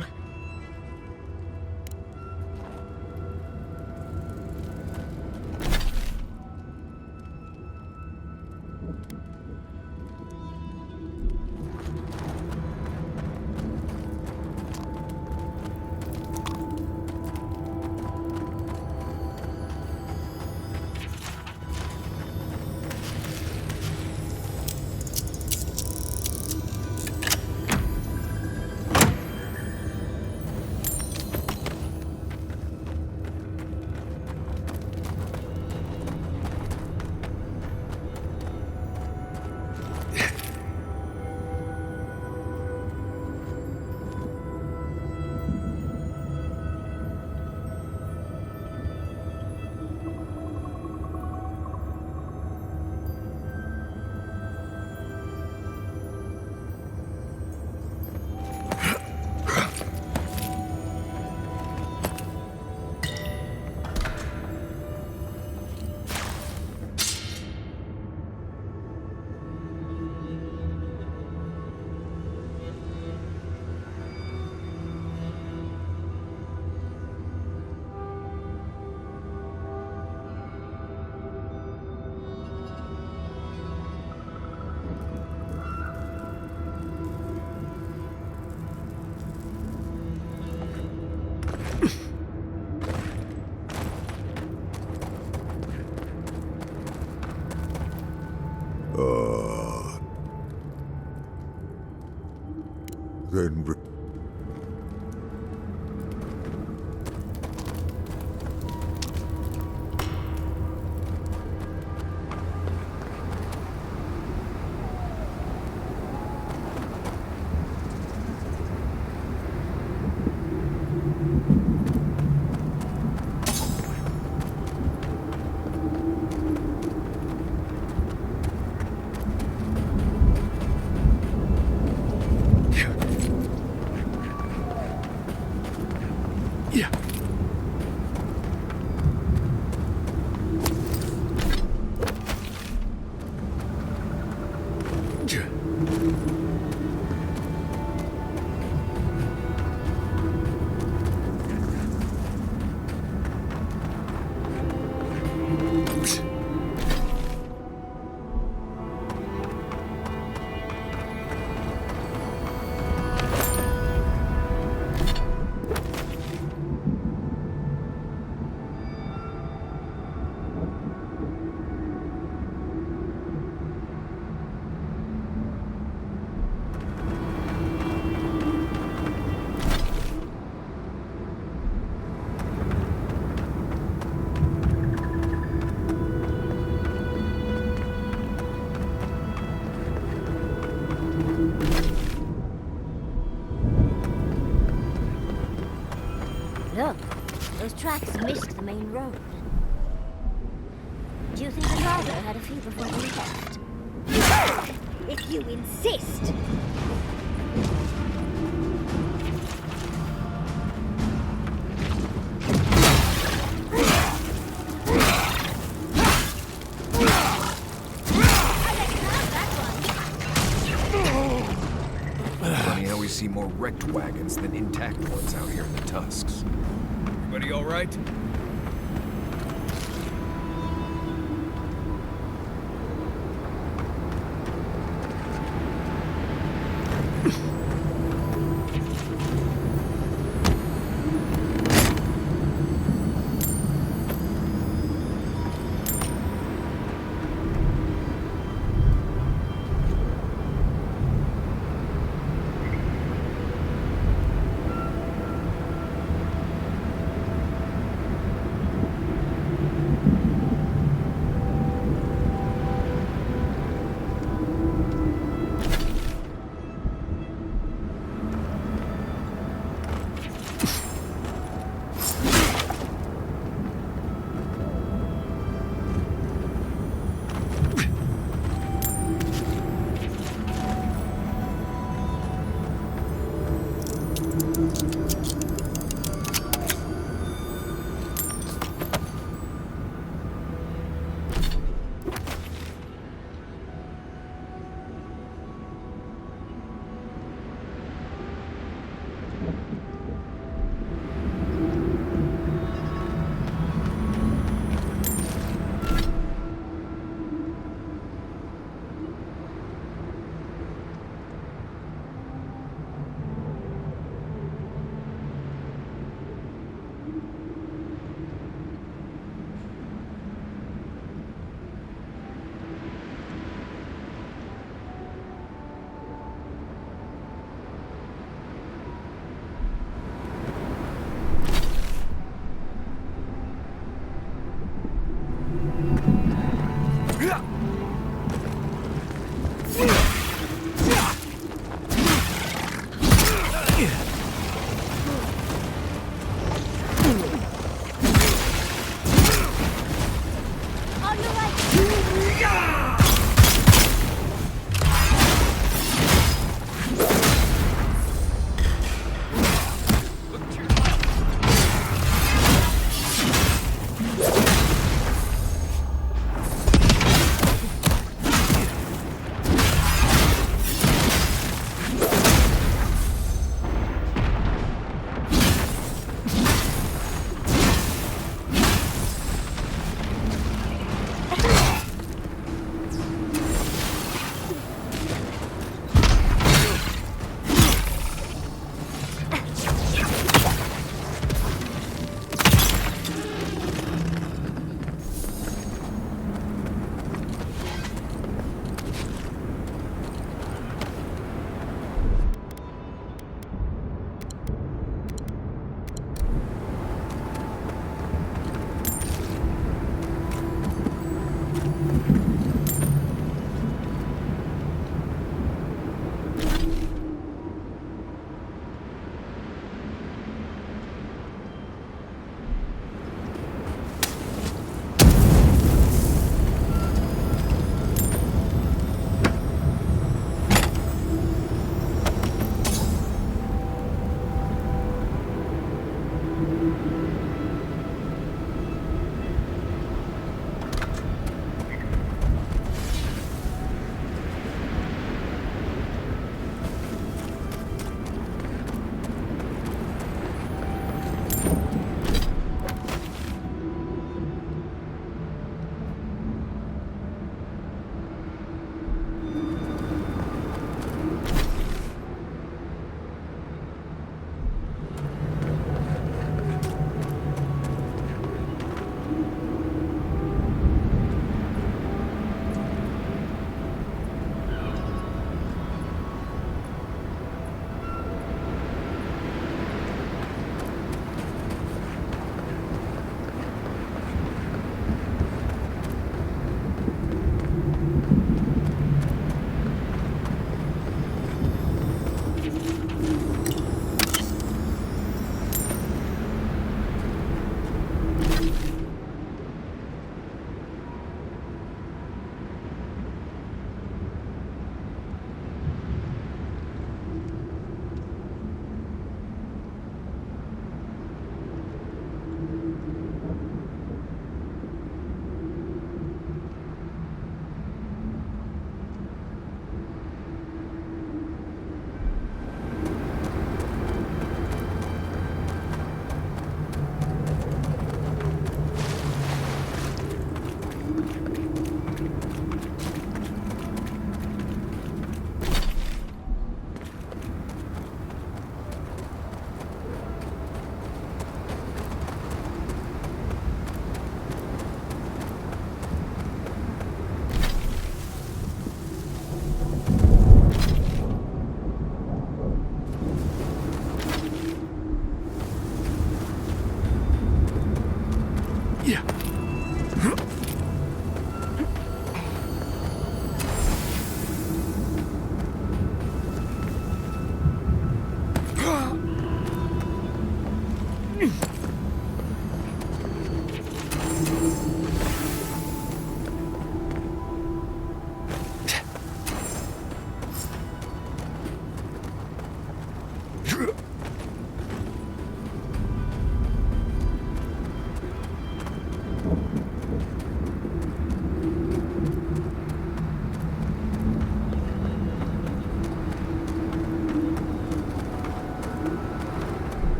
Then Look, those tracks missed the main road. Do you think the driver had a few before they left? If you insist! Funny how we see more wrecked wagons than intact ones out here in the Tusks. Everybody all right?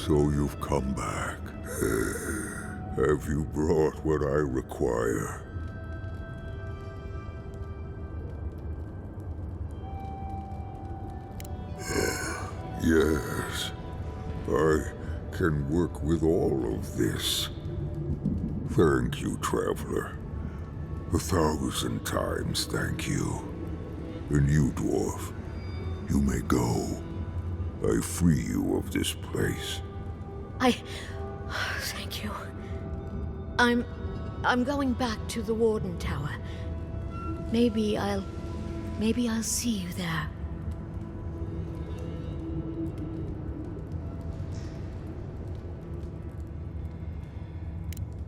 So you've come back. Have you brought what I require? Yes. I can work with all of this. Thank you, traveler. 1,000 times thank you. And you, dwarf, you may go. I free you of this place. Thank you. I'm going back to the Warden Tower. Maybe I'll see you there.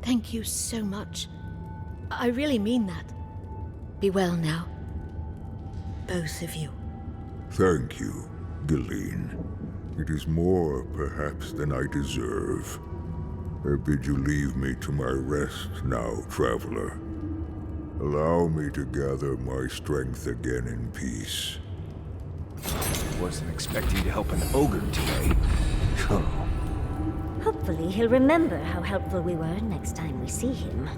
Thank you so much. I really mean that. Be well now. Both of you. Thank you, Galawain. It is more, perhaps, than I deserve. I bid you leave me to my rest now, traveler. Allow me to gather my strength again in peace. Wasn't expecting to help an ogre today. Oh. Hopefully he'll remember how helpful we were next time we see him.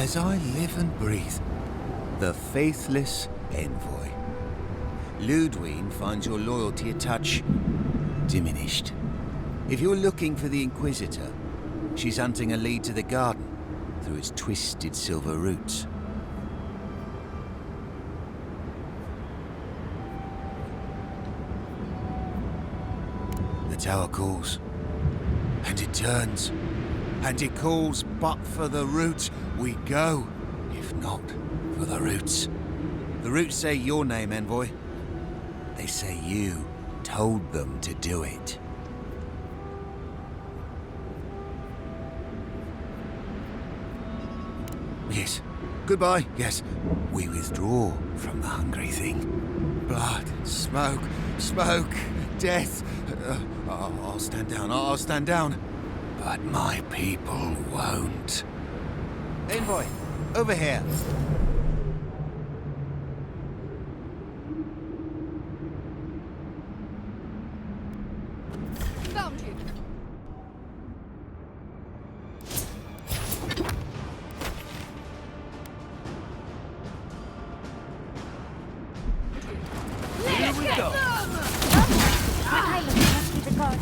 as I live and breathe. The faithless envoy. Ludwig finds your loyalty a touch diminished. If you're looking for the Inquisitor, she's hunting a lead to the garden through its twisted silver roots. The tower calls, and it turns, and it calls, but for the roots we go, if not for the roots. The roots say your name, envoy. They say you told them to do it. Yes. Goodbye. Yes. We withdraw from the hungry thing. Blood, smoke, death. I'll stand down. I'll stand down. But my people won't. Envoy, over here. Found you. Here we go. Island must be the guard.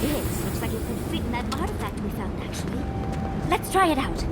This looks like it could fit in that artifact we found, actually. Let's try it out.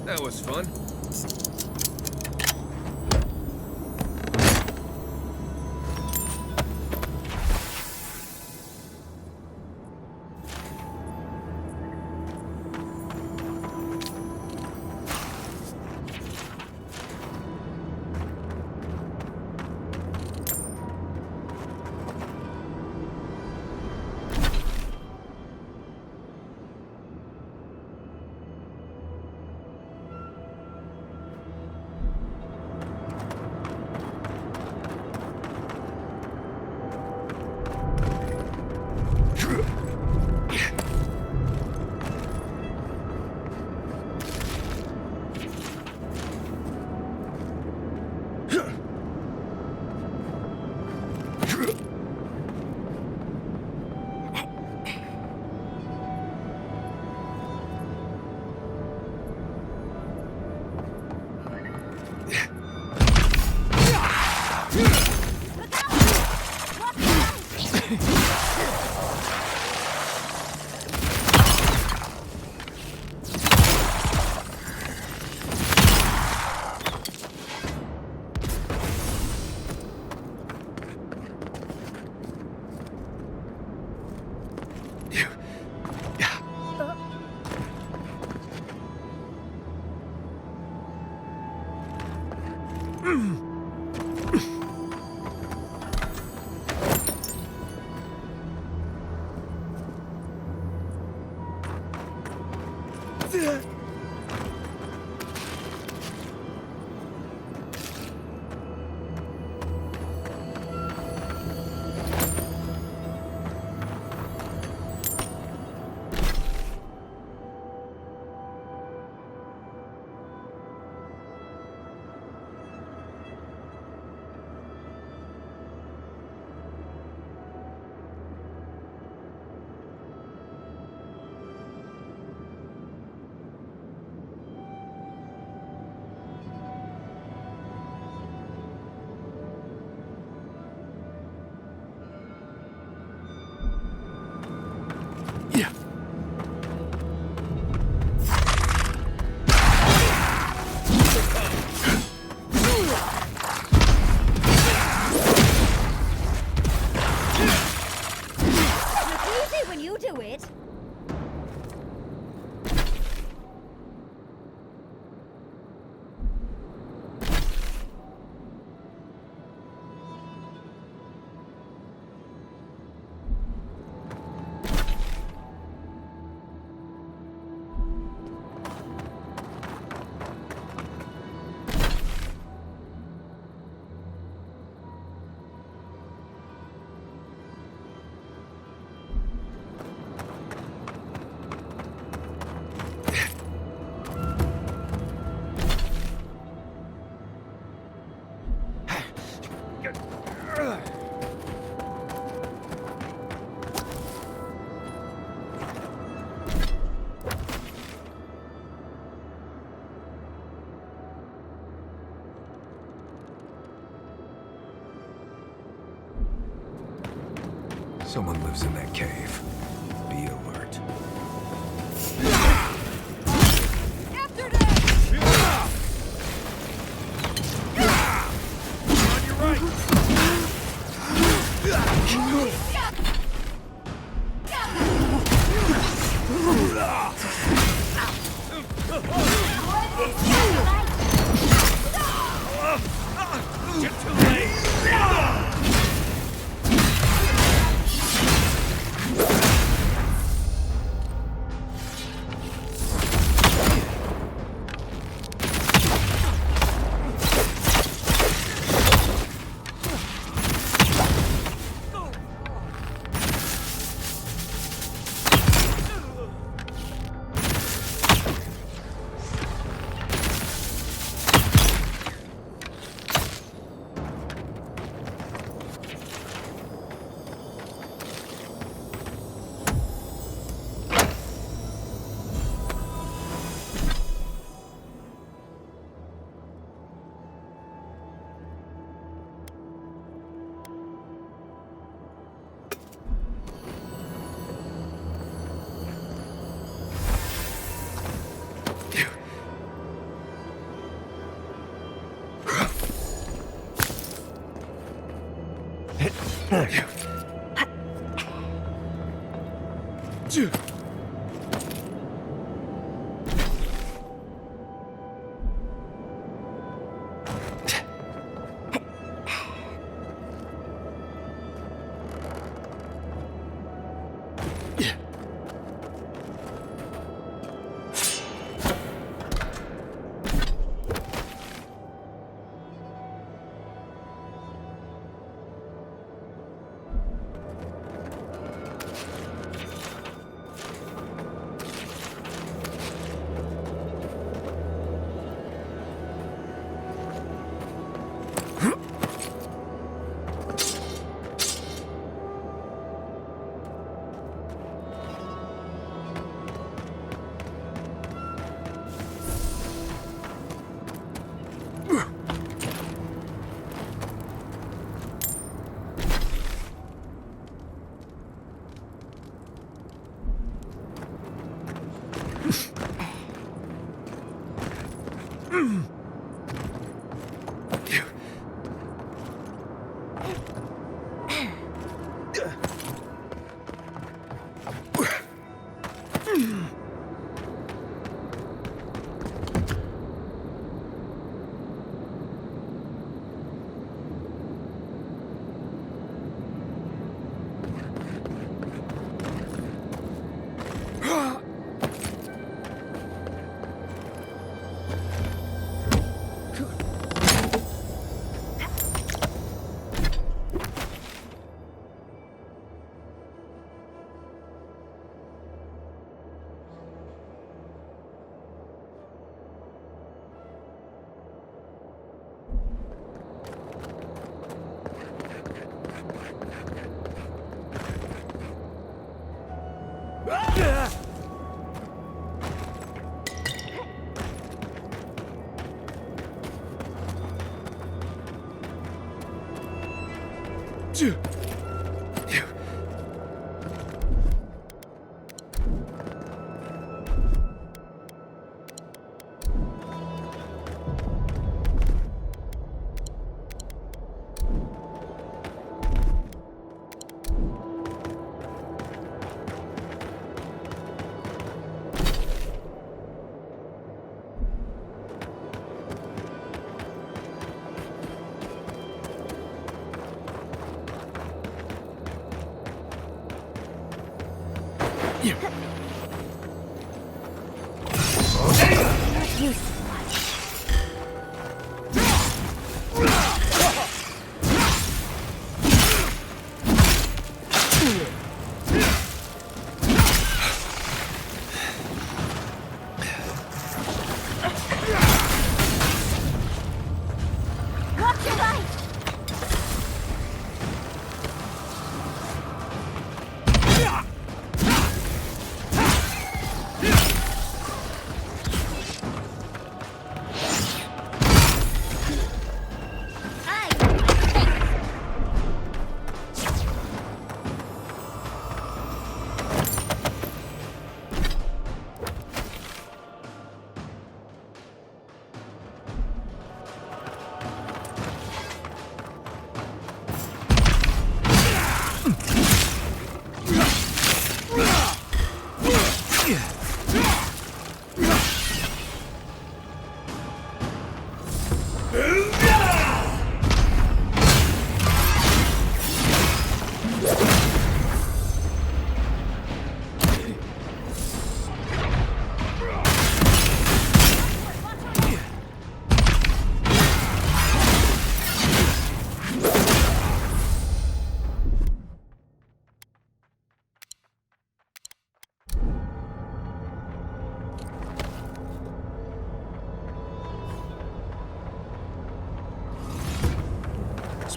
That was fun. Easy when you do it. Someone lives in that cave. Be alert. On your right! You're too late!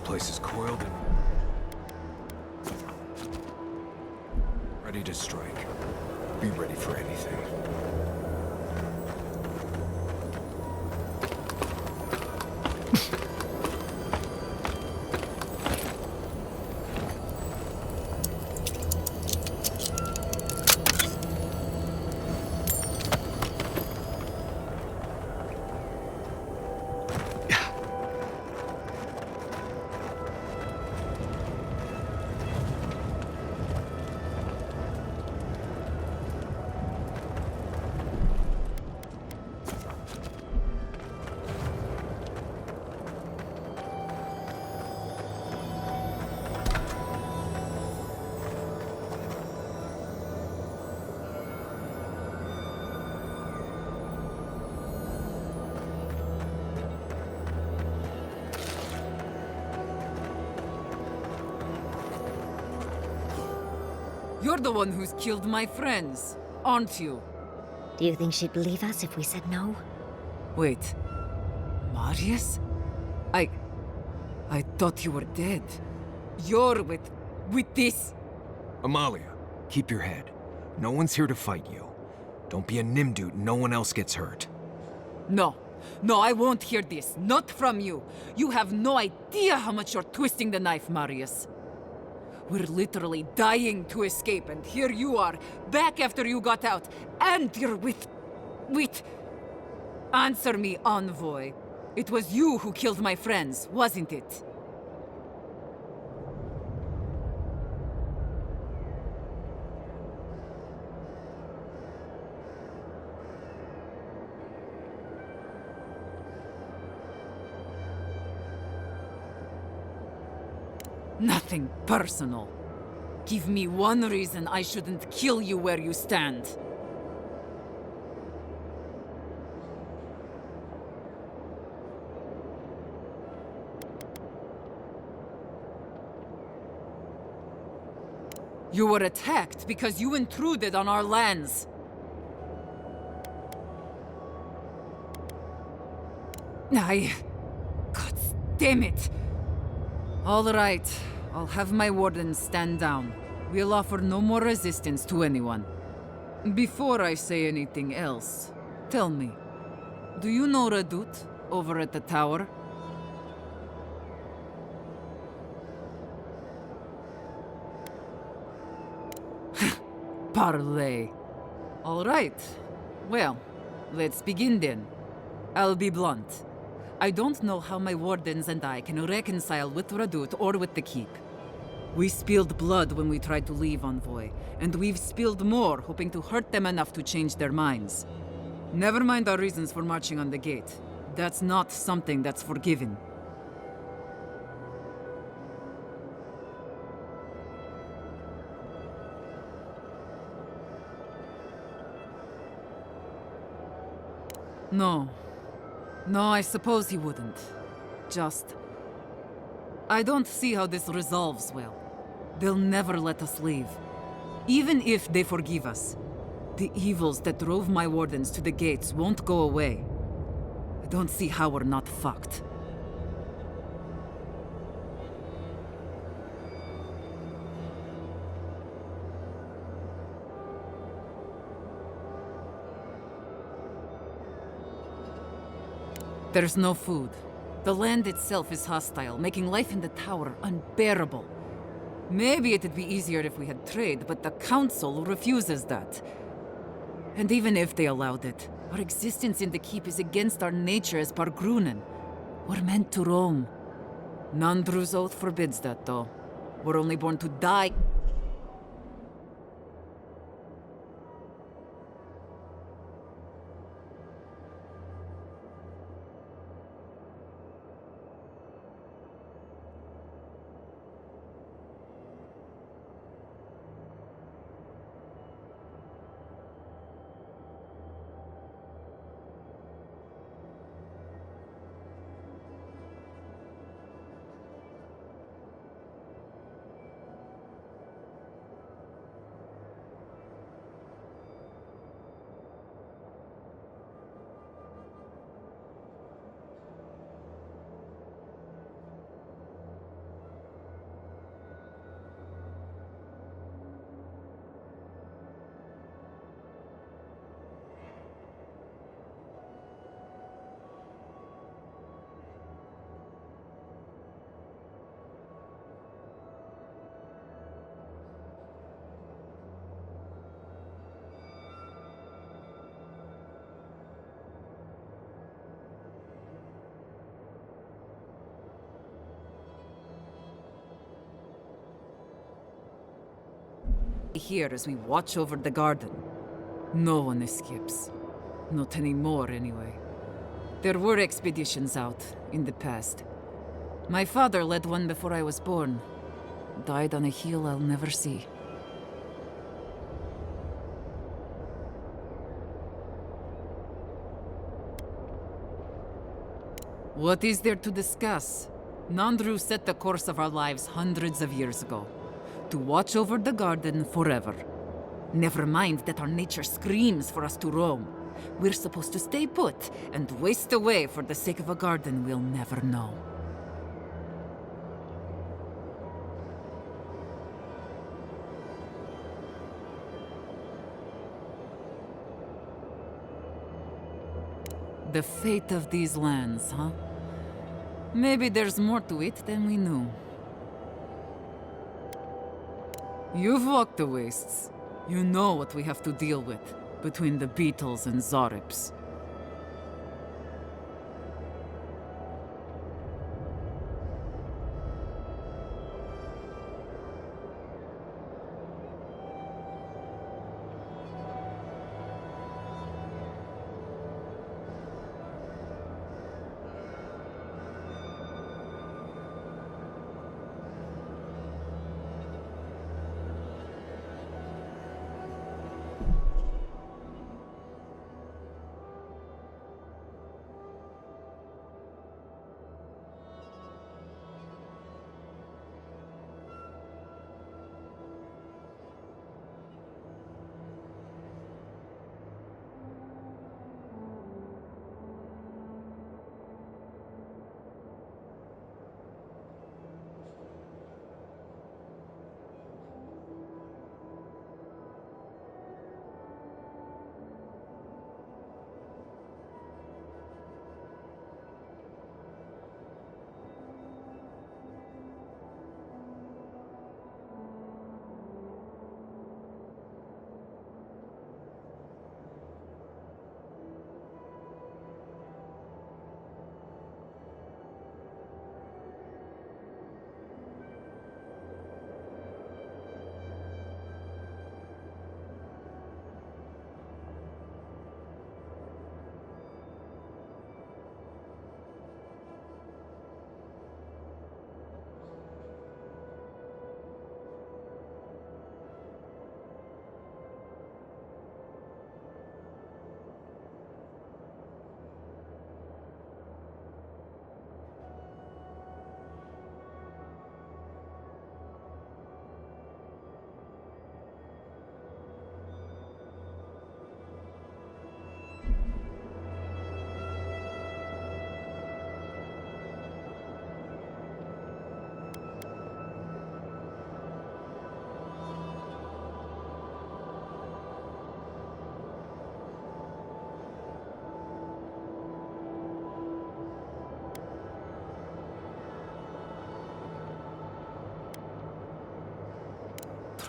place is coiled and ready to strike. Be ready for anything. You're the one who's killed my friends, aren't you? Do you think she'd believe us if we said no? Wait. Marius? I thought you were dead. You're with this? Amalia, keep your head. No one's here to fight you. Don't be a Nimdut, no one else gets hurt. No. No, I won't hear this. Not from you. You have no idea how much you're twisting the knife, Marius. We're literally dying to escape, and here you are, back after you got out, and you're with... Answer me, Envoy. It was you who killed my friends, wasn't it? Nothing personal. Give me one reason I shouldn't kill you where you stand. You were attacked because you intruded on our lands. God damn it! All right, I'll have my wardens stand down. We'll offer no more resistance to anyone. Before I say anything else, tell me, do you know Radut over at the tower? Parley. All right. Well, let's begin then. I'll be blunt. I don't know how my wardens and I can reconcile with Radut or with the Keep. We spilled blood when we tried to leave, Envoy, and we've spilled more hoping to hurt them enough to change their minds. Never mind our reasons for marching on the gate. That's not something that's forgiven. No. No, I suppose he wouldn't. Just... I don't see how this resolves well. They'll never let us leave. Even if they forgive us, the evils that drove my wardens to the gates won't go away. I don't see how we're not fucked. There's no food. The land itself is hostile, making life in the tower unbearable. Maybe it'd be easier if we had trade, but the Council refuses that. And even if they allowed it, our existence in the Keep is against our nature as Pargrunen. We're meant to roam. Nandru's oath forbids that, though. We're only born to die. here as we watch over the garden. No one escapes. Not anymore, anyway. There were expeditions out, in the past. My father led one before I was born. Died on a hill I'll never see. What is there to discuss? Nandru set the course of our lives hundreds of years ago. To watch over the garden forever. Never mind that our nature screams for us to roam. We're supposed to stay put and waste away for the sake of a garden we'll never know. The fate of these lands, huh? Maybe there's more to it than we knew. You've walked the wastes. You know what we have to deal with, between the beetles and Zarips.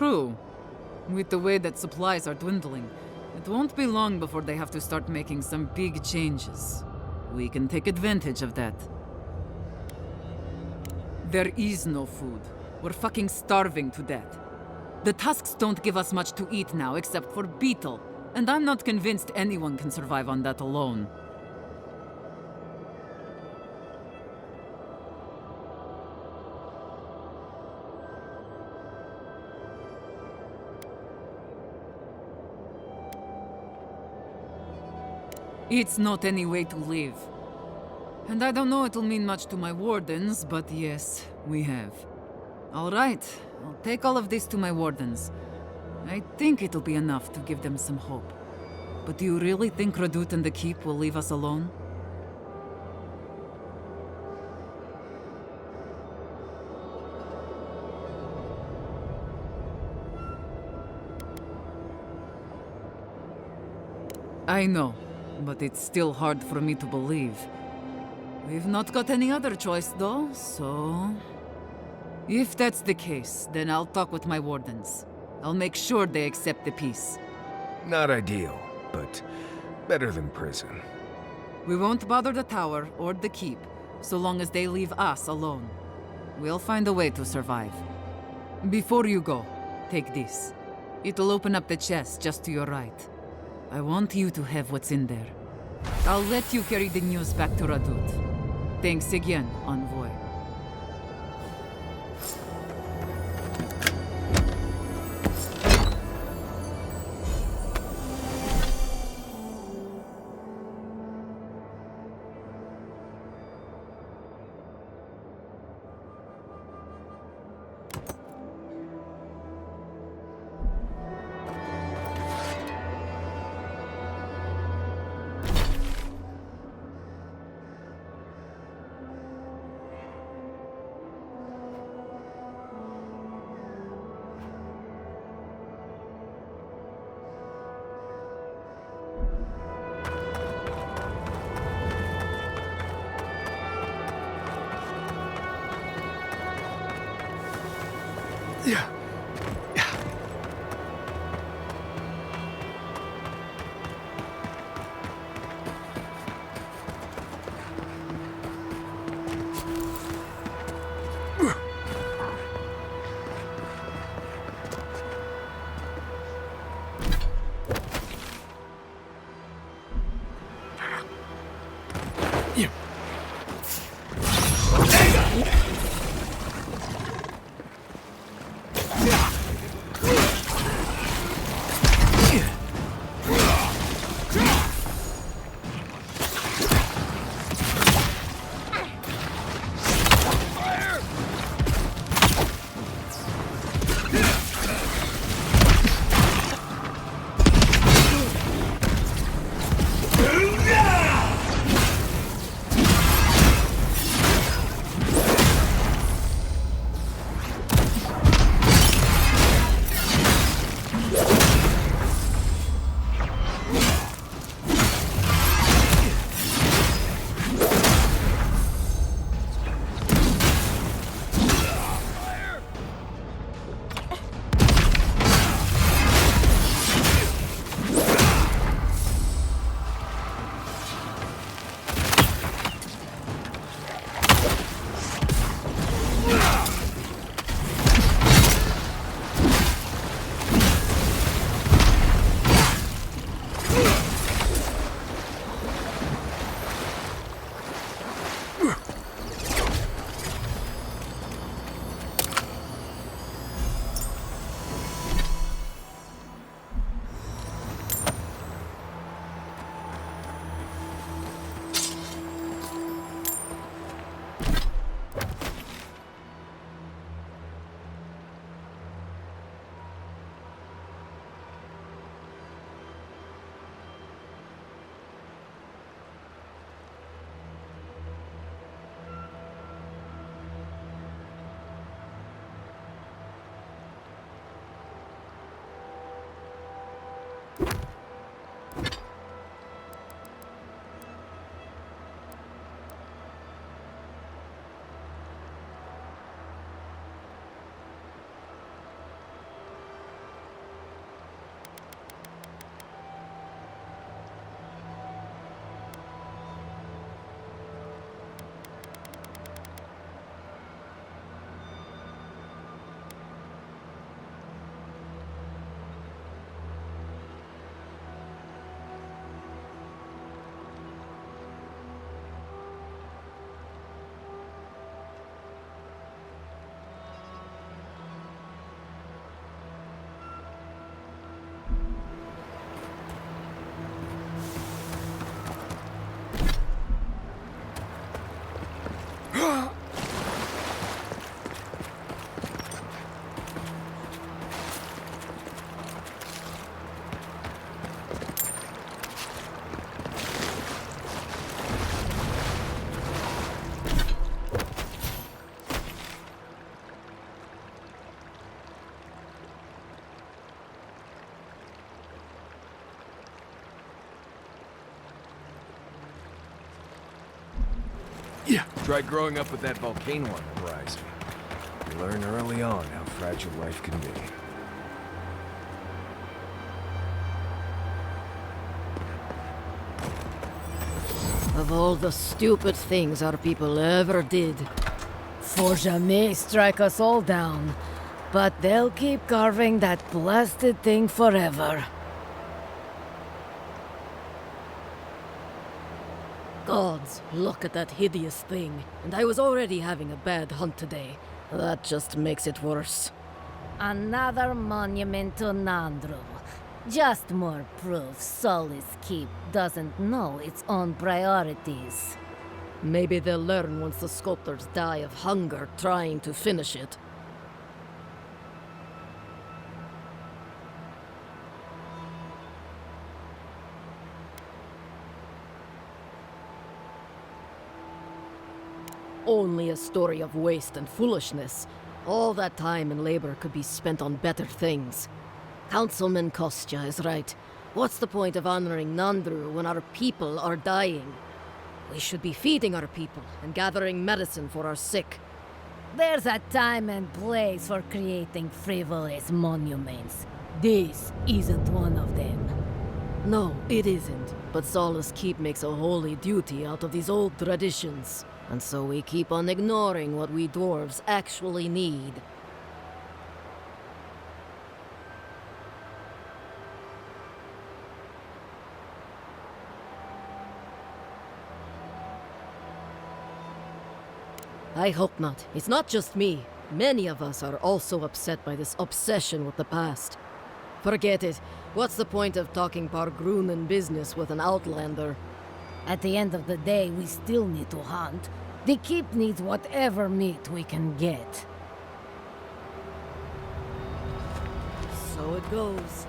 True. With the way that supplies are dwindling, it won't be long before they have to start making some big changes. We can take advantage of that. There is no food. We're fucking starving to death. The tusks don't give us much to eat now except for beetle, and I'm not convinced anyone can survive on that alone. It's not any way to live. And I don't know it'll mean much to my wardens, but yes, we have. All right, I'll take all of this to my wardens. I think it'll be enough to give them some hope. But do you really think Radut and the Keep will leave us alone? I know, but it's still hard for me to believe. We've not got any other choice, though, so... If that's the case, then I'll talk with my wardens. I'll make sure they accept the peace. Not ideal, but better than prison. We won't bother the tower or the keep, so long as they leave us alone. We'll find a way to survive. Before you go, take this. It'll open up the chest just to your right. I want you to have what's in there. I'll let you carry the news back to Radut. Thanks again, Envoy. Yeah. Yeah. Try growing up with that volcano on the horizon. You learn early on how fragile life can be. Of all the stupid things our people ever did, for jamais strike us all down. But they'll keep carving that blasted thing forever. Gods, look at that hideous thing. And I was already having a bad hunt today. That just makes it worse. Another monument to Nandru. Just more proof Solace Keep doesn't know its own priorities. Maybe they'll learn once the sculptors die of hunger trying to finish it. Only a story of waste and foolishness. All that time and labor could be spent on better things. Councilman Kostya is right. What's the point of honoring Nandru when our people are dying? We should be feeding our people and gathering medicine for our sick. There's a time and place for creating frivolous monuments. This isn't one of them. No, it isn't. But Solace Keep makes a holy duty out of these old traditions. And so we keep on ignoring what we dwarves actually need. I hope not. It's not just me. Many of us are also upset by this obsession with the past. Forget it. What's the point of talking Pargrunen business with an outlander? At the end of the day, we still need to hunt. The keep needs whatever meat we can get. So it goes.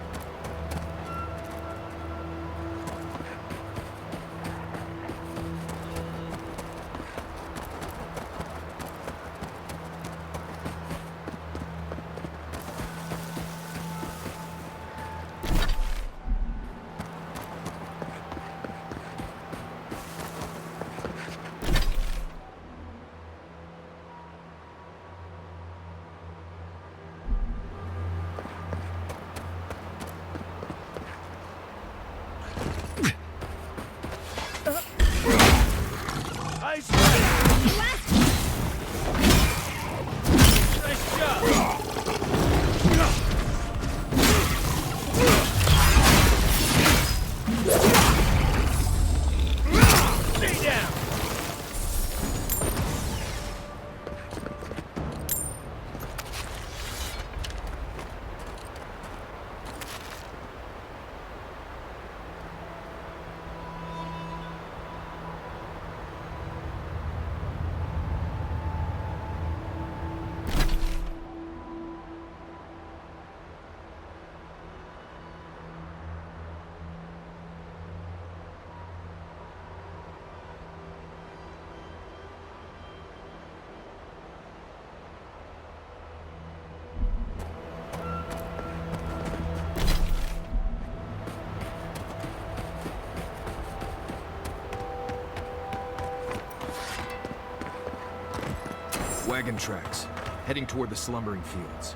Wagon tracks, heading toward the slumbering fields.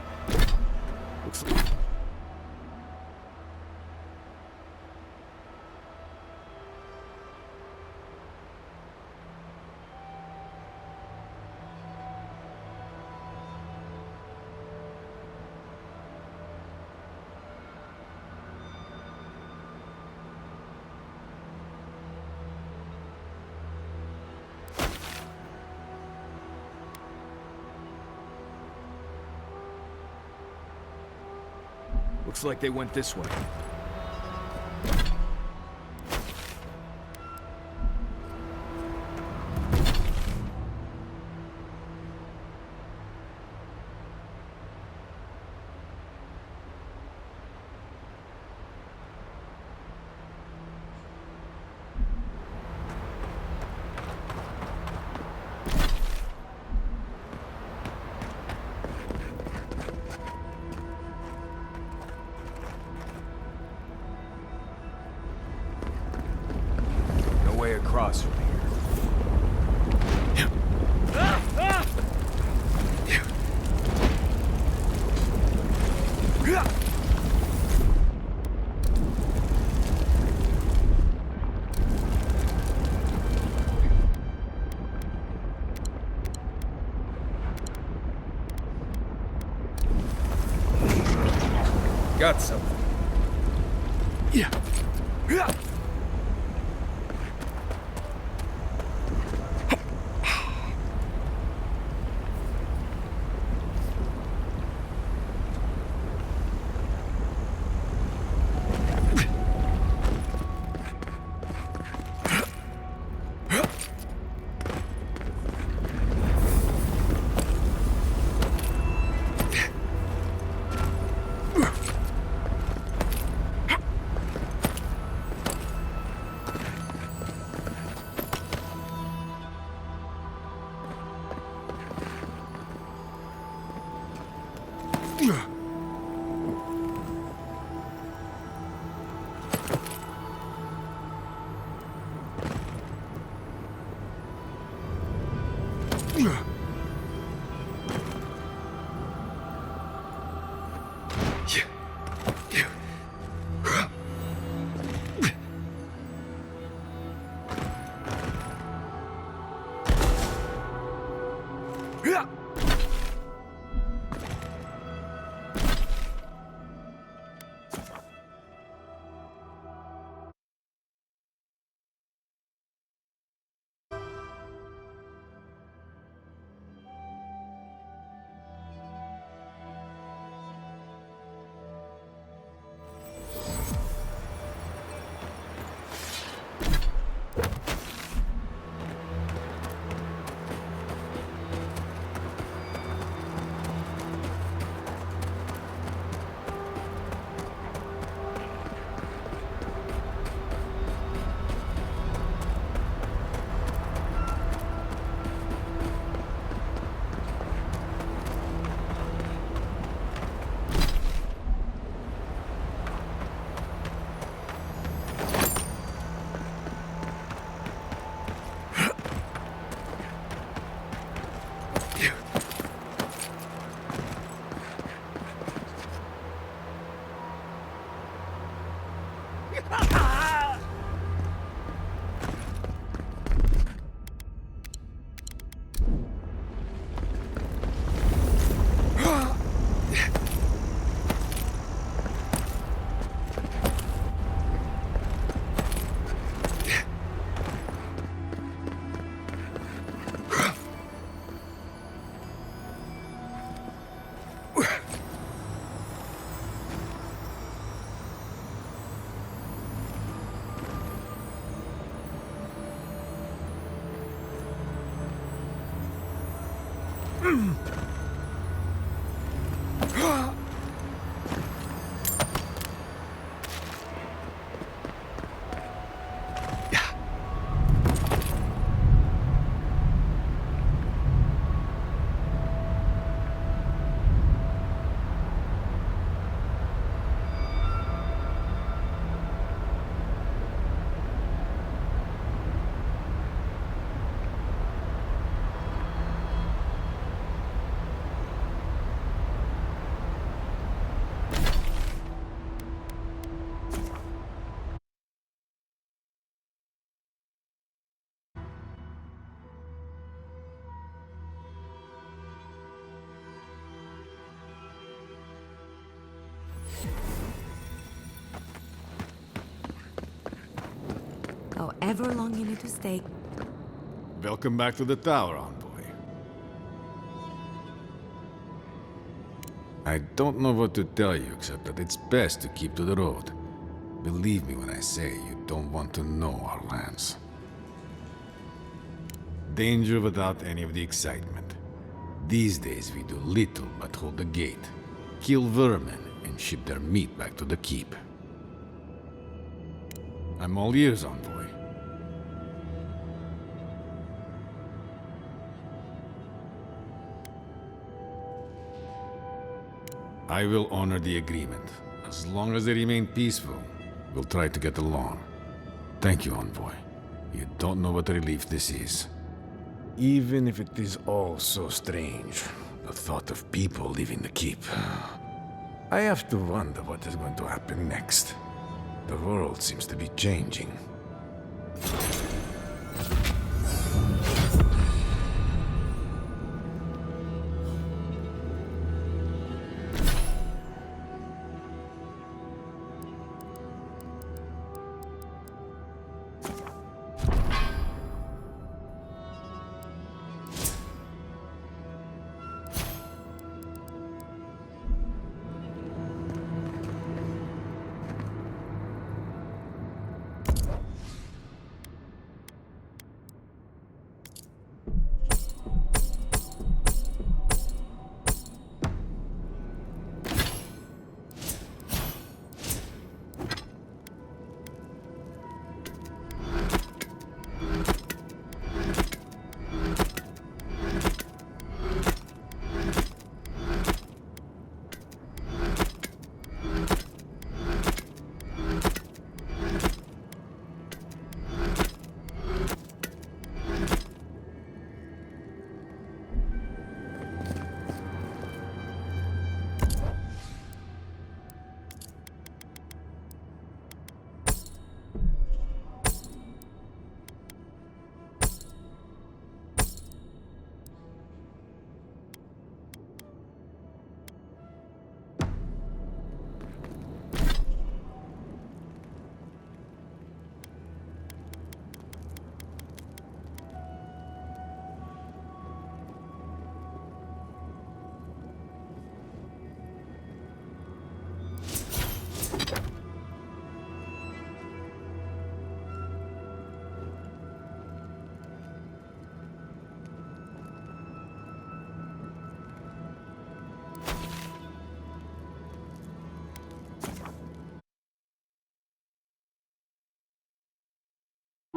Looks like... Looks like they went this way. Across from here. got something. Yeah. However long you need to stay. Welcome back to the tower, envoy. I don't know what to tell you except that it's best to keep to the road. Believe me when I say you don't want to know our lands. Danger without any of the excitement. These days we do little but hold the gate, kill vermin, and ship their meat back to the keep. I'm all ears, envoy. I will honor the agreement. As long as they remain peaceful, we'll try to get along. Thank you, envoy. You don't know what a relief this is. Even if it is all so strange, the thought of people leaving the keep. I have to wonder what is going to happen next. The world seems to be changing.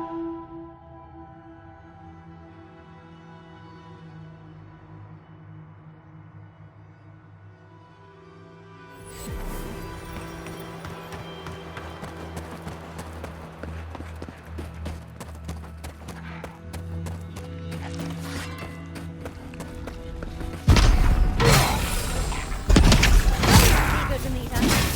Eager to meet us.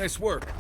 Nice work.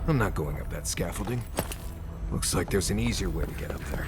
I'm not going up that scaffolding. Looks like there's an easier way to get up there.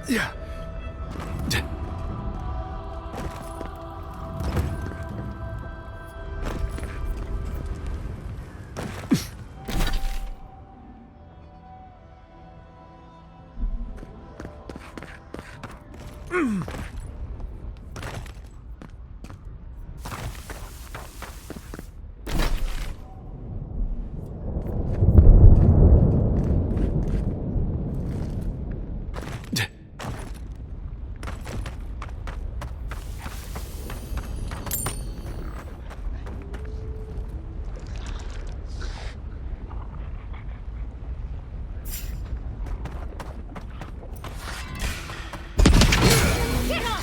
Yeah. Get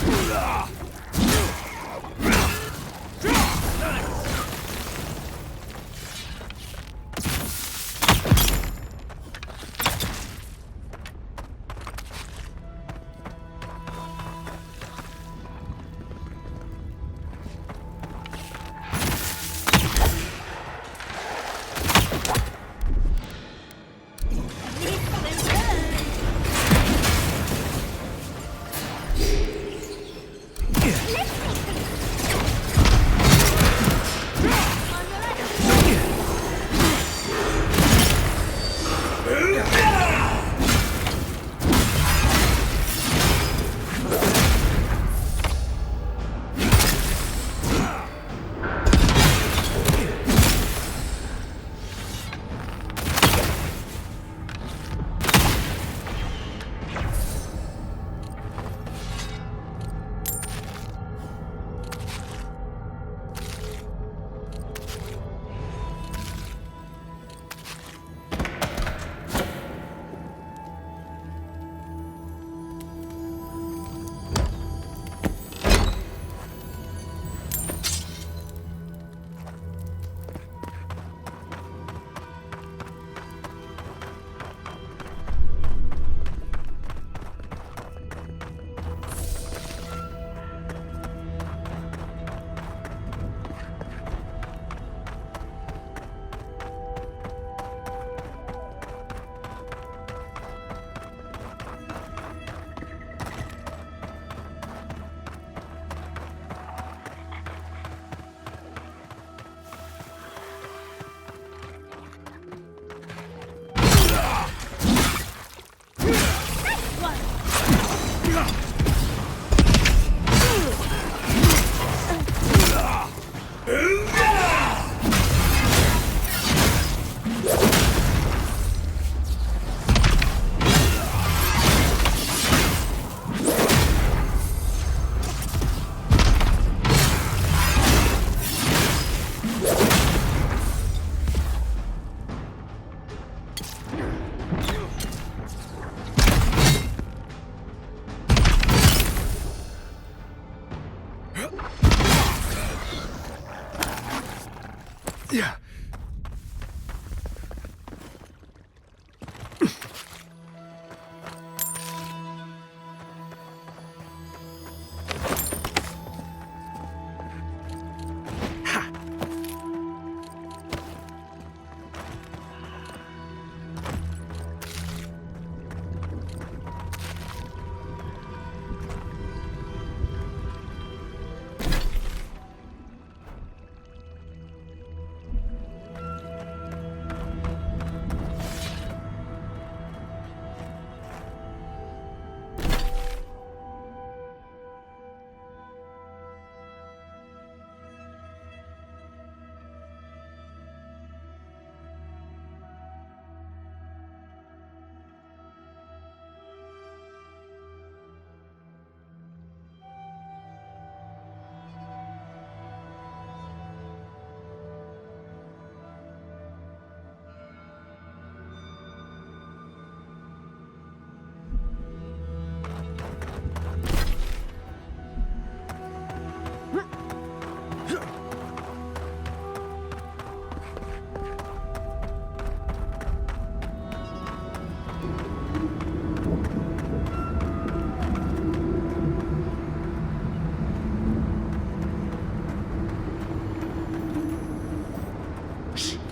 Shh.